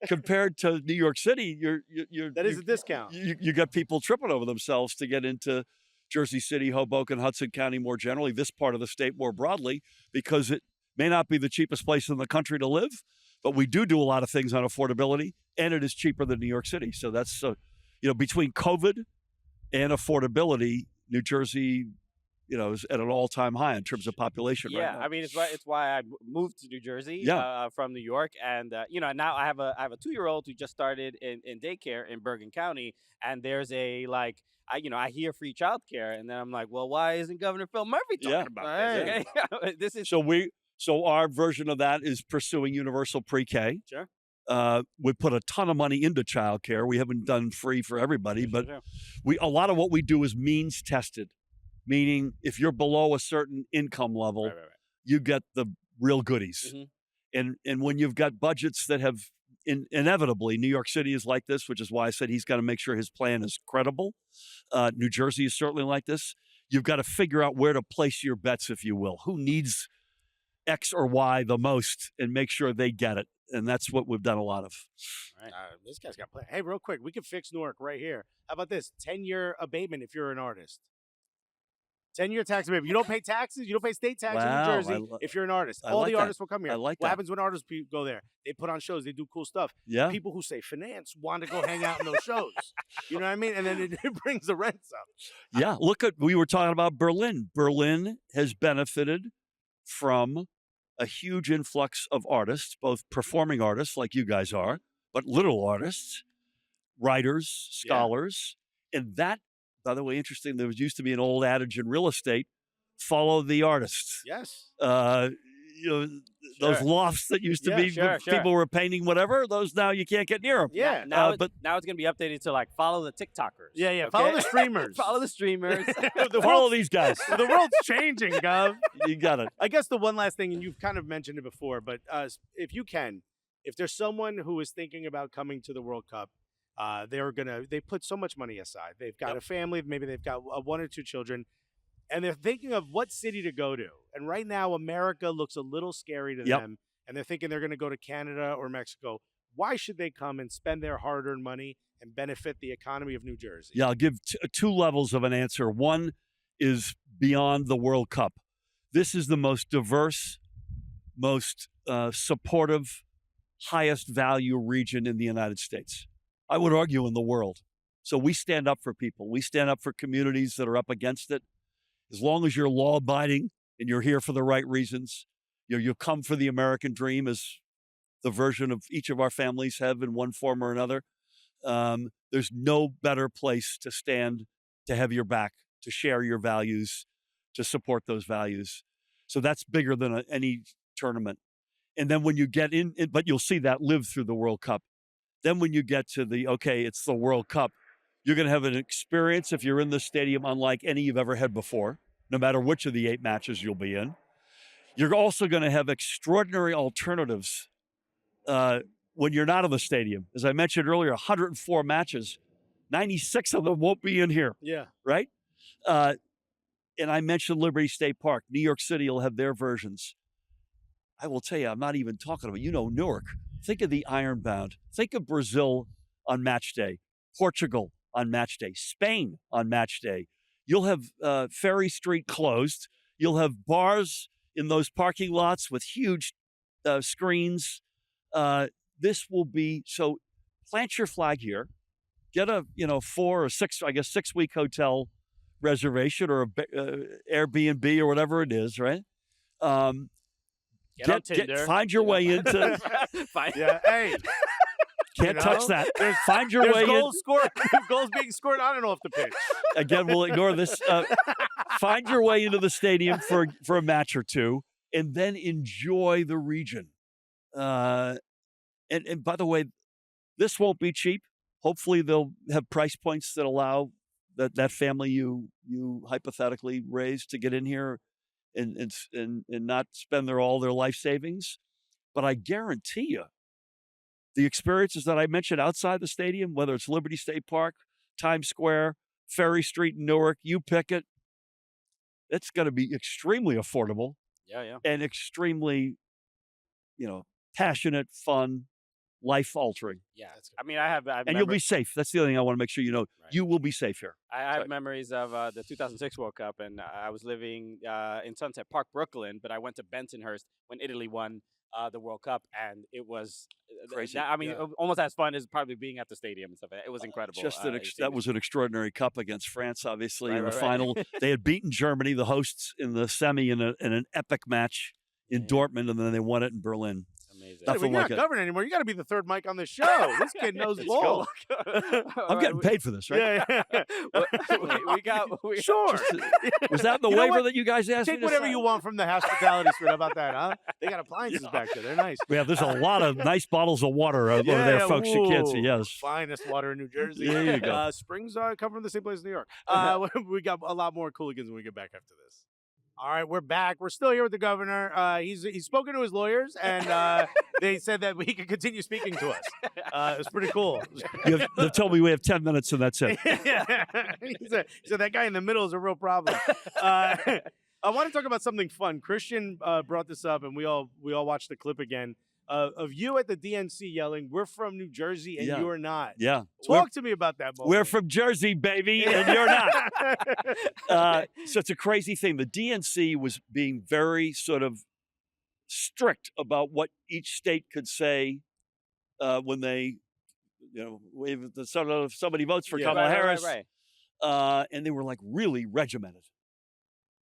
compared to New York City, That is a discount. You got people tripping over themselves to get into Jersey City, Hoboken, Hudson County more generally, this part of the state more broadly, because it may not be the cheapest place in the country to live, but we do a lot of things on affordability, and it is cheaper than New York City. So that's, between COVID and affordability, New Jersey, is at an all-time high in terms of population right now. I mean, it's why I moved to New Jersey from New York, and now I have a 2-year-old who just started in daycare in Bergen County, and there's I hear free childcare, and then I'm like, well, why isn't Governor Phil Murphy talking about this? Okay? This is So our version of that is pursuing universal pre-K. Sure. We put a ton of money into childcare. We haven't done free for everybody, but Sure. a lot of what we do is means tested, meaning if you're below a certain income level, Right. you get the real goodies. Mm-hmm. And when you've got budgets that have inevitably, New York City is like this, which is why I said he's got to make sure his plan is credible. New Jersey is certainly like this. You've got to figure out where to place your bets, if you will. Who needs X or Y the most, and make sure they get it. And that's what we've done a lot of. Right. This guy's got play. Hey, real quick, we can fix Newark right here. How about this? 10-year abatement if you're an artist. 10-year tax abatement. You don't pay taxes. You don't pay state tax in New Jersey if you're an artist. All the artists will come here. I like what that. happens when artists go there? They put on shows. They do cool stuff. Yeah. People who say finance want to go hang out in those shows. You know what I mean? And then it brings the rents up. Yeah. We were talking about Berlin. Berlin has benefited from a huge influx of artists, both performing artists like you guys are, but literal artists, writers, scholars. And that, by the way, interesting, there used to be an old adage in real estate, follow the artists. Yes. Those lofts that used to be, people were painting whatever, those now you can't get near them. Yeah. Now it's going to be updated to follow the TikTokers. Yeah. Okay? Follow the streamers. Follow the streamers. Follow these guys. The world's changing, Gov. You got it. I guess the one last thing, and you've kind of mentioned it before, but if there's someone who is thinking about coming to the World Cup, they put so much money aside. They've got a family, maybe they've got 1 or 2 children, and they're thinking of what city to go to. And right now, America looks a little scary to them, and they're thinking they're going to go to Canada or Mexico. Why should they come and spend their hard-earned money and benefit the economy of New Jersey? Yeah, I'll give 2 levels of an answer. One is beyond the World Cup. This is the most diverse, most supportive, highest value region in the United States. I would argue in the world. So we stand up for people. We stand up for communities that are up against it. As long as you're law-abiding and you're here for the right reasons, you come for the American dream, as the version of each of our families have in one form or another. There's no better place to stand, to have your back, to share your values, to support those values. So that's bigger than any tournament. And then when you get in, but you'll see that live through the World Cup. Then when you get to it's the World Cup, you're going to have an experience, if you're in the stadium, unlike any you've ever had before, no matter which of the 8 matches you'll be in. You're also going to have extraordinary alternatives when you're not in the stadium. As I mentioned earlier, 104 matches, 96 of them won't be in here. Yeah. Right? And I mentioned Liberty State Park. New York City will have their versions. I will tell you, I'm not even talking about, Newark. Think of the Ironbound. Think of Brazil on match day, Portugal on match day, Spain on match day. You'll have Ferry Street closed. You'll have bars in those parking lots with huge screens. This will be, so plant your flag here. Get a 4 or 6, 6-week hotel reservation or a Airbnb or whatever it is, right? Get on Tinder. Find your way into. Hey. Can't touch that. Find your way in. Goals being scored on and off the pitch. Again, we'll ignore this. Find your way into the stadium for a match or 2, and then enjoy the region. And by the way, this won't be cheap. Hopefully, they'll have price points that allow that family you hypothetically raised to get in here and not spend all their life savings. But I guarantee you, the experiences that I mentioned outside the stadium, whether it's Liberty State Park, Times Square, Ferry Street in Newark, you pick it, it's going to be extremely affordable. Yeah. And extremely, passionate, fun, life-altering. Yeah. I mean, I have and you'll be safe. That's the other thing I want to make sure you know. Right. You will be safe here. I have memories of the 2006 World Cup, and I was living in Sunset Park, Brooklyn, but I went to Bensonhurst when Italy won the World Cup, and it was crazy. Almost as fun as probably being at the stadium and stuff. It was incredible. That was an extraordinary cup against France, obviously, in the final. They had beaten Germany, the hosts, in the semi in an epic match in Dortmund, and then they won it in Berlin. Amazing. Hey, you're not governor anymore. You got to be the third mic on this show. This kid knows ball. I'm getting paid for this, right? Yeah. Sure. Was that the waiver that you guys asked me Take whatever you want from the hospitality suite. How about that, huh? They got appliances back there. They're nice. Yeah, there's a lot of nice bottles of water over there, folks. You can't see. Yes. Finest water in New Jersey. There you go. Springs come from the same place in New York. We got a lot more Cooligans when we get back after this. All right, we're back. We're still here with the governor. He's spoken to his lawyers, and they said that he could continue speaking to us. It's pretty cool. They told me we have 10 minutes, and that's it. He said that guy in the middle is a real problem. I want to talk about something fun. Christian brought this up, and we all watched the clip again of you at the DNC yelling, "We're from New Jersey and you're not." Yeah. Talk to me about that moment. We're from Jersey, baby, and you're not. So it's a crazy thing. The DNC was being very sort of strict about what each state could say when they, somebody votes for Kamala Harris. Right. And they were like really regimented.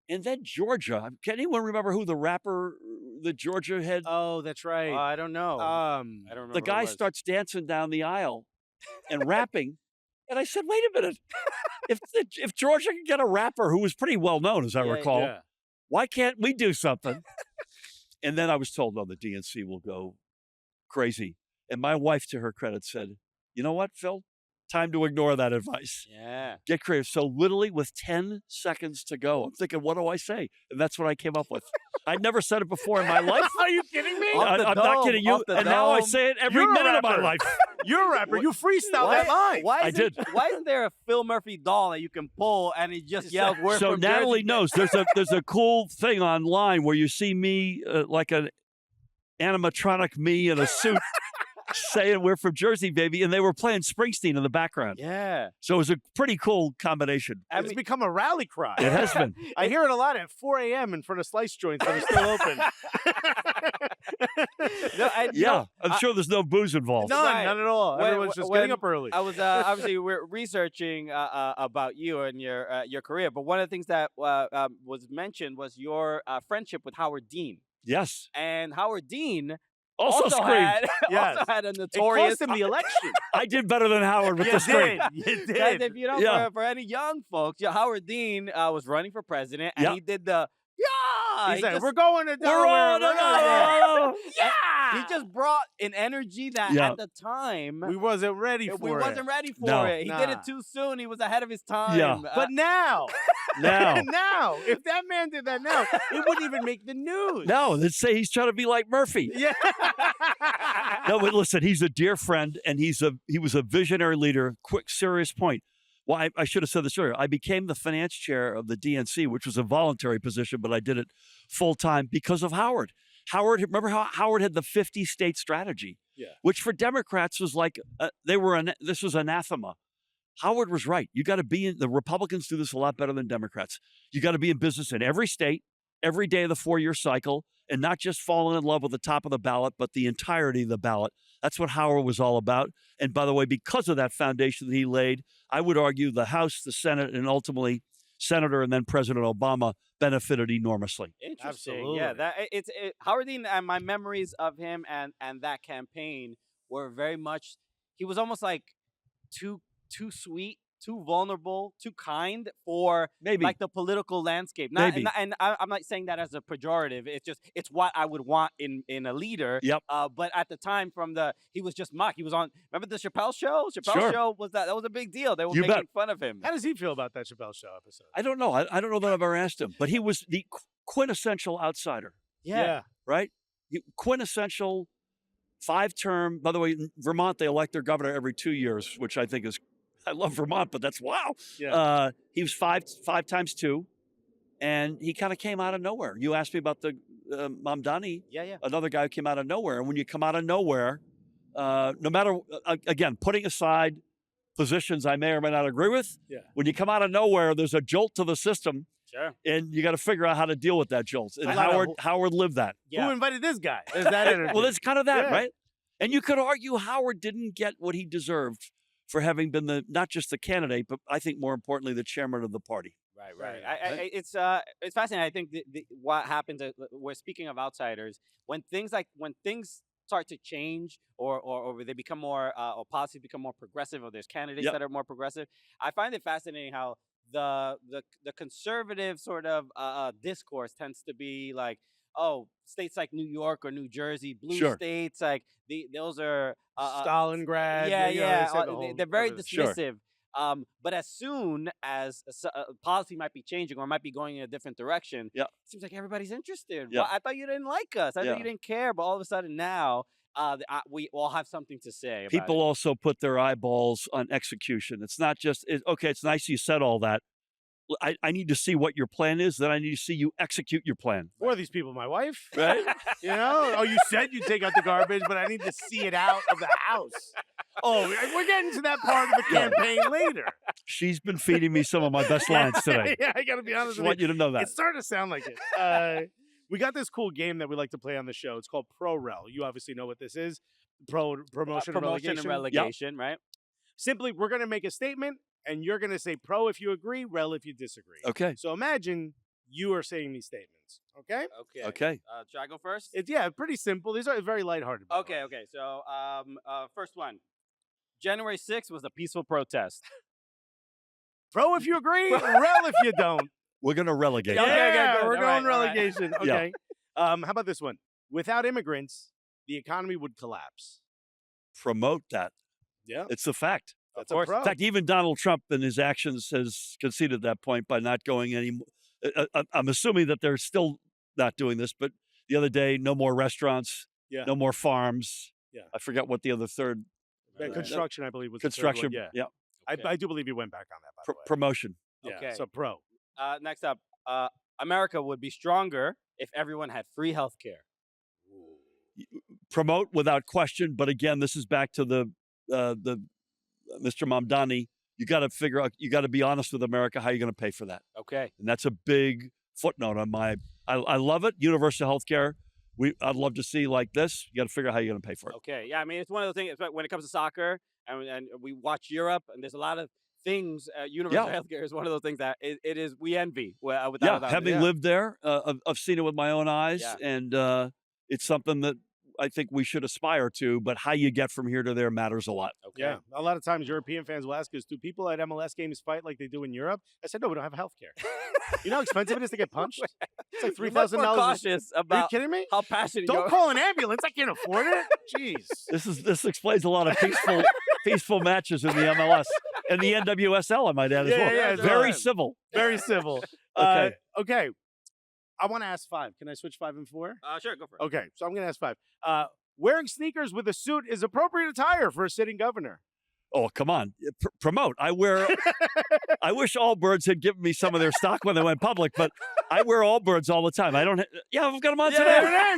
And then Georgia, can anyone remember who the rapper that Georgia had? Oh, that's right. I don't know. I don't remember. The guy starts dancing down the aisle and rapping. And I said, wait a minute. If Georgia can get a rapper who was pretty well known, as I recall, why can't we do something? And then I was told, no, the DNC will go crazy. And my wife, to her credit, said, you know what, Phil? Time to ignore that advice. Yeah. Get creative. So literally with 10 seconds to go, I'm thinking, what do I say? And that's what I came up with. I'd never said it before in my life. Are you kidding me? I'm not kidding you. And now I say it every minute of my life. You're a rapper. You freestyle that line. Why isn't there a Phil Murphy doll that you can pull and he just yells, "We're so from Natalie Jersey"? knows there's a cool thing online where you see me like an animatronic me in a suit saying "We're from Jersey, baby," and they were playing Springsteen in the background. Yeah. So it was a pretty cool combination. It's become a rally cry. It has been. I hear it a lot at 4 a.m. in front of slice joints that are still open. I'm sure there's no booze involved. None at all. Everyone's just getting up early. I was obviously we're researching about you and your career, but one of the things that was mentioned was your friendship with Howard Dean. Yes. And Howard Dean also screamed. Also had a notorious. It cost him the election. I did better than Howard with the scream. You did. Guys, if you know, for any young folks, Howard Dean was running for president, and he did the He's like, we're going to Delaware. He just brought an energy that at the time we wasn't ready for it. We wasn't ready for it. He did it too soon. He was ahead of his time. Yeah. But now, if that man did that now, it wouldn't even make the news. No, they'd say he's trying to be like Murphy. Yeah. No, but listen, he's a dear friend, and he was a visionary leader. Quick, serious point. Well, I should have said this earlier. I became the finance chair of the DNC, which was a voluntary position, but I did it full time because of Howard. Remember how Howard had the 50-state strategy, which for Democrats was like this was anathema. Howard was right. You got to be the Republicans do this a lot better than Democrats. You got to be in business in every state, every day of the 4-year cycle, and not just falling in love with the top of the ballot, but the entirety of the ballot. That's what Howard was all about. And by the way, because of that foundation that he laid, I would argue the House, the Senate, and ultimately Senator and then President Obama benefited enormously. Interesting. Absolutely. Yeah, Howard Dean, and my memories of him and that campaign were very much, he was almost like too sweet too vulnerable, too kind for Maybe. like the political landscape. Maybe. I'm not saying that as a pejorative. It's what I would want in a leader. Yep. But at the time, he was just mocked. He was on. Remember the Chappelle show? Sure. Show that was a big deal. They were You making bet. fun of him. How does he feel about that Chappelle Show episode? I don't know. I don't know that I've ever asked him, but he was the quintessential outsider, Yeah. right? Quintessential 5-term. By the way, in Vermont, they elect their governor every 2 years, which I think is, I love Vermont, but that's wow. Yeah. He was 5 times 2, and he kind of came out of nowhere. You asked me about the Mamdani, Yeah. another guy who came out of nowhere. And when you come out of nowhere, no matter, again, putting aside positions I may or may not agree with, when you come out of nowhere, there's a jolt to the system. Sure. And you got to figure out how to deal with that jolt. And Howard lived that. Yeah. Who invited this guy? Is that energy? Well, it's kind of that, Yeah. right? And you could argue Howard didn't get what he deserved for having been not just the candidate, but I think more importantly, the chairman of the party. Right. It's fascinating. I think what happens. We're speaking of outsiders when things start to change, or they become more, or policies become more progressive, or there's candidates that are more progressive. I find it fascinating how the conservative sort of discourse tends to be like, oh, states like New York or New Jersey, blue states, like those are Stalingrad. They're very dismissive. But as soon as policy might be changing or might be going in a different direction, it seems like everybody's interested. Well, I thought you didn't like us. I thought you didn't care. But all of a sudden now, we all have something to say about People it. also put their eyeballs on execution. It's not just, okay, it's nice you said all that. I need to see what your plan is. Then I need to see you execute your plan. Who are these people? My wife? Right? You know? Oh, you said you'd take out the garbage, but I need to see it out of the house. Oh, we're getting to that part of the campaign later. She's been feeding me some of my best lines today. Yeah, I got to be honest Just with want you to know that. It's starting to sound like it. We got this cool game that we like to play on the show. It's called Pro Rel. You obviously know what this is. Promotion and relegation, right? Simply, we're going to make a statement, and you're going to say pro if you agree, rel if you disagree. Okay. So imagine you are saying these statements. Okay? Okay. Should I go first? It's pretty simple. These are very lighthearted. Okay. So, first one. January 6th was a peaceful protest. Pro if you agree, rel if you don't. We're going to relegate. Yeah, we're All going right, relegation. Okay. How about this one? Without immigrants, the economy would collapse. Promote that. Yeah. It's a fact. That's a pro. In fact, even Donald Trump in his actions has conceded that point by not going any. I'm assuming that they're still not doing this, but the other day, no more restaurants, no more farms. Yeah. I forgot what the other third. Construction, I believe, was construction. The third one. Yeah. Okay. I do believe you went back on that, by the way. Promotion. Yeah. Okay. So pro. Next up, America would be stronger if everyone had free health care. Promote without question, but again, this is back to the Mr. Mamdani. You got to figure out. You got to be honest with America. How are you going to pay for that? Okay. And that's a big footnote on my. I love it. Universal health care. I'd love to see like this. You got to figure out how you're going to pay for it. Okay. Yeah. I mean, it's one of the things when it comes to soccer, and we watch Europe, and there's a lot of things. Universal healthcare is one of those things that it is we envy. Having lived there, I've seen it with my own eyes, and it's something that I think we should aspire to. But how you get from here to there matters a lot. Okay. Yeah, a lot of times European fans will ask us, "Do people at MLS games fight like they do in Europe?" I said, "No, we don't have health care." You know how expensive it is to get punched? It's like $3,000. Cautious about. Are you kidding me? How passionate? Don't call an ambulance. I can't afford it. Jeez. This explains a lot of peaceful matches in the MLS and the NWSL. I might add as well. Yeah, very civil. Very civil. Okay. Okay. I want to ask 5. Can I switch 5 and 4? Sure, go for it. Okay, so I'm going to ask 5. Wearing sneakers with a suit is appropriate attire for a sitting governor. Oh, come on. Promote. I wish Allbirds had given me some of their stock when they went public, but I wear Allbirds all the time. I've got them on today.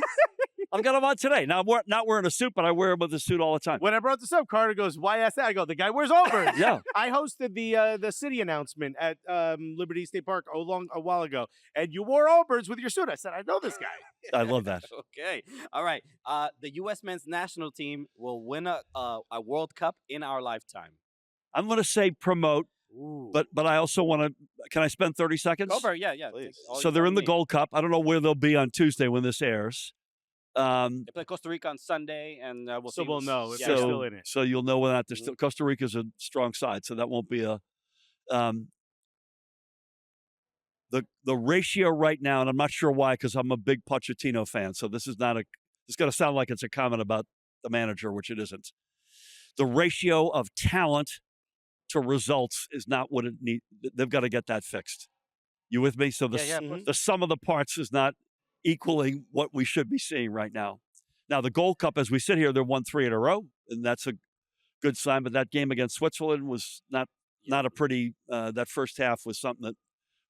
I've got them on today. Now, I'm not wearing a suit, but I wear them with a suit all the time. When I brought this up, Carter goes, "Why ask that?" I go, "The guy wears Allbirds." Yeah. I hosted the city announcement at Liberty State Park a while ago, and you wore Allbirds with your suit. I said, "I know this guy." I love that. Okay. All right. The U.S. men's national team will win a World Cup in our lifetime. I'm going to say promote, but I also want to. Can I spend 30 seconds? Over. Yeah. Please. So they're in the Gold Cup. I don't know where they'll be on Tuesday when this airs. They play Costa Rica on Sunday, and we'll see. We'll know if so, they're still in it. So you'll know whether or not they're still. Costa Rica's a strong side, so that won't be a The ratio right now, and I'm not sure why, because I'm a big Pochettino fan. So this is not a. It's going to sound like it's a comment about the manager, which it isn't. The ratio of talent to results is not what it needs. They've got to get that fixed. You with me? So the sum of the parts is not equaling what we should be seeing right now. Now, the Gold Cup, as we sit here, they're won 3 in a row, and that's a good sign. But that game against Switzerland was not a pretty, that first half was something that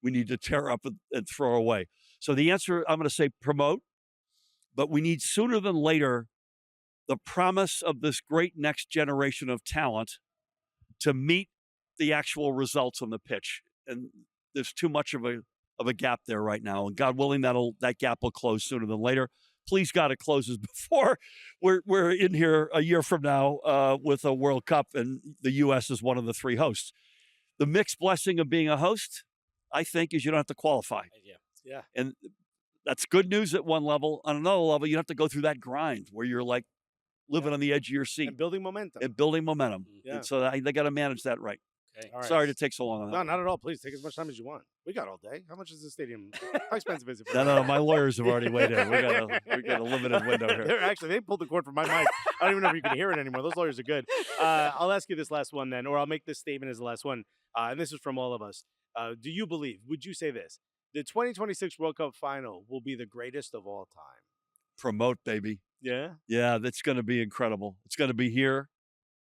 we need to tear up and throw away. So the answer, I'm going to say promote, but we need sooner than later the promise of this great next generation of talent to meet the actual results on the pitch. And there's too much of a gap there right now. And God willing, that gap will close sooner than later. Please God, it closes before we're in here a year from now with a World Cup and the U.S. is one of the 3 hosts. The mixed blessing of being a host, I think, is you don't have to qualify. Yeah. And that's good news at one level. On another level, you have to go through that grind where you're like living on the edge of your seat. And building momentum. Yeah. And so they got to manage that right. Okay. All right. Sorry to take so long on that. No, not at all. Please take as much time as you want. We got all day. How much is the stadium? How expensive is it? No, my lawyers have already weighed in. We got a limited window here. They pulled the cord from my mic. I don't even know if you can hear it anymore. Those lawyers are good. I'll ask you this last one then, or I'll make this statement as the last one. And this is from all of us. Would you say this? The 2026 World Cup final will be the greatest of all time. Promote, baby. Yeah? Yeah, that's going to be incredible. It's going to be here.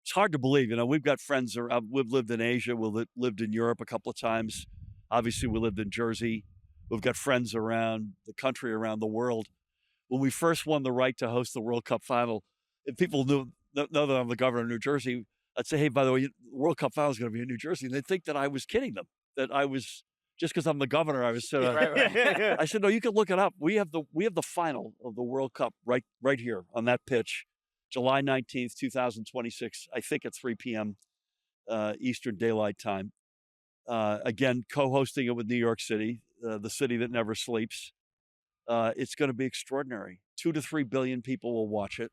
It's hard to believe. We've got friends. We've lived in Asia. We've lived in Europe a couple of times. Obviously, we lived in Jersey. We've got friends around the country, around the world. When we first won the right to host the World Cup final, and people know that I'm the governor of New Jersey, I'd say, hey, by the way, the World Cup final is going to be in New Jersey. And they'd think that I was kidding them, that I was, just because I'm the governor, I was Right. I said, no, you can look it up. We have the final of the World Cup right here on that pitch, July 19th, 2026, I think at 3 p.m. Eastern Daylight Time. Again, co-hosting it with New York City, the city that never sleeps. It's going to be extraordinary. 2 to 3 billion people will watch it.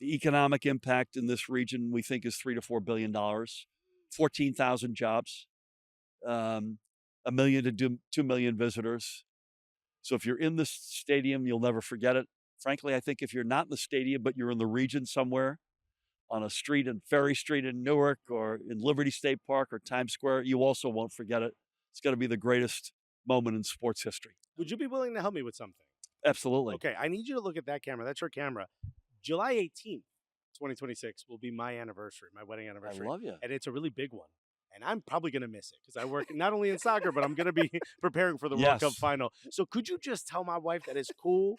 The economic impact in this region, we think, is $3 to $4 billion, 14,000 jobs, 1 million to 2 million visitors. So if you're in the stadium, you'll never forget it. Frankly, I think if you're not in the stadium, but you're in the region somewhere, on a street in Ferry Street in Newark or in Liberty State Park or Times Square, you also won't forget it. It's going to be the greatest moment in sports history. Would you be willing to help me with something? Absolutely. Okay, I need you to look at that camera. That's your camera. July 18th, 2026 will be my anniversary, my wedding anniversary. I love you. And it's a really big one. And I'm probably going to miss it because I work not only in soccer, but I'm going to be preparing for the World Cup final. So could you just tell my wife that it's cool?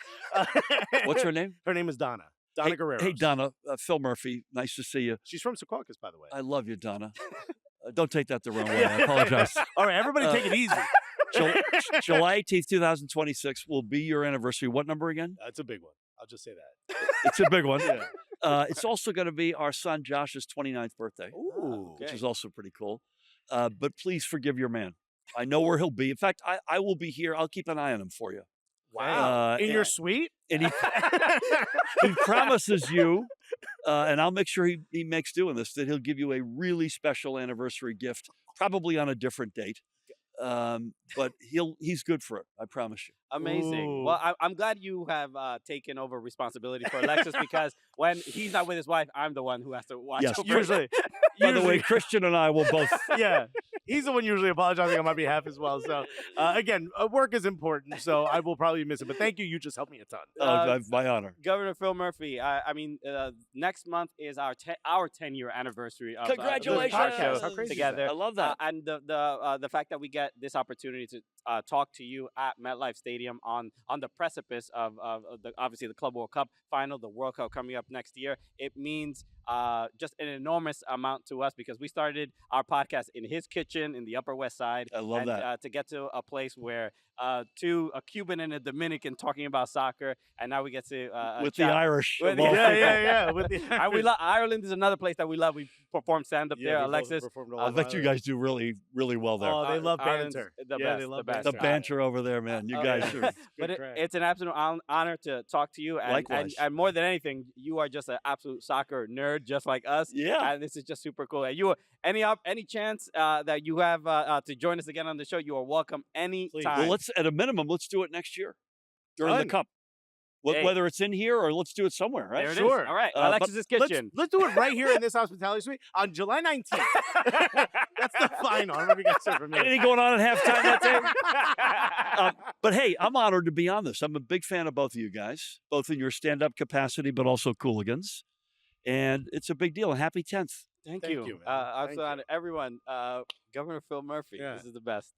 What's her name? Her name is Donna. Donna Guerreros. Hey, Donna. Phil Murphy. Nice to see you. She's from Secaucus, by the way. I love you, Donna. Don't take that the wrong way. I apologize. All right, everybody take it easy. July 18th, 2026 will be your anniversary. What number again? It's a big one. I'll just say that. It's a big one. It's also going to be our son Josh's 29th birthday, which is also pretty cool. But please forgive your man. I know where he'll be. In fact, I will be here. I'll keep an eye on him for you. Wow. In your suite? And he promises you, and I'll make sure he makes do in this, that he'll give you a really special anniversary gift, probably on a different date. But he's good for it. I promise you. Amazing. Ooh. Well, I'm glad you have taken over responsibility for Alexis because when he's not with his wife, I'm the one who has to watch. Yes, over usually. By the way, Christian and I will both. Yeah. He's the one usually apologizing on my behalf as well. So, again, work is important, so I will probably miss it. But thank you. You just helped me a ton. My honor. Governor Phil Murphy, I mean, next month is our 10-year anniversary of Congratulations. the podcast How crazy is together. I love that. And the fact that we get this opportunity to talk to you at MetLife Stadium on the precipice of obviously the Club World Cup final, the World Cup coming up next year, it means just an enormous amount to us because we started our podcast in his kitchen in the Upper West Side. I love that. To get to a place where a Cuban and a Dominican talking about soccer, and now we get to with the Irish. With of all people. Yeah. With the and we love Ireland is another place that we love. We perform stand up there, Alexis. I bet you guys do really, really well there. Oh, they love Ireland's banter. The Yeah, best, they love the best. The banter over there, man. You guys are. But it's an absolute honor to talk to you. And Likewise. and more than anything, you are just an absolute soccer nerd. nerd just like us. Yeah. And this is just super cool. And you, any chance that you have to join us again on the show, you are welcome anytime. Well, at a minimum, let's do it next year during the Done. Cup. Hey. Whether it's in here or let's do it somewhere, right? There it is. Sure. All right. But Alexis's kitchen. Let's do it right here in this hospitality suite on July 19th. That's the final. I remember you guys said from here. Anything going on at halftime that day? But hey, I'm honored to be on this. I'm a big fan of both of you guys, both in your stand-up capacity, but also Cooligans. And it's a big deal. And happy 10th. Thank Thank you. you, man. I'm Thank so you. honored. Everyone, Governor Phil Murphy. Yeah. This is the best.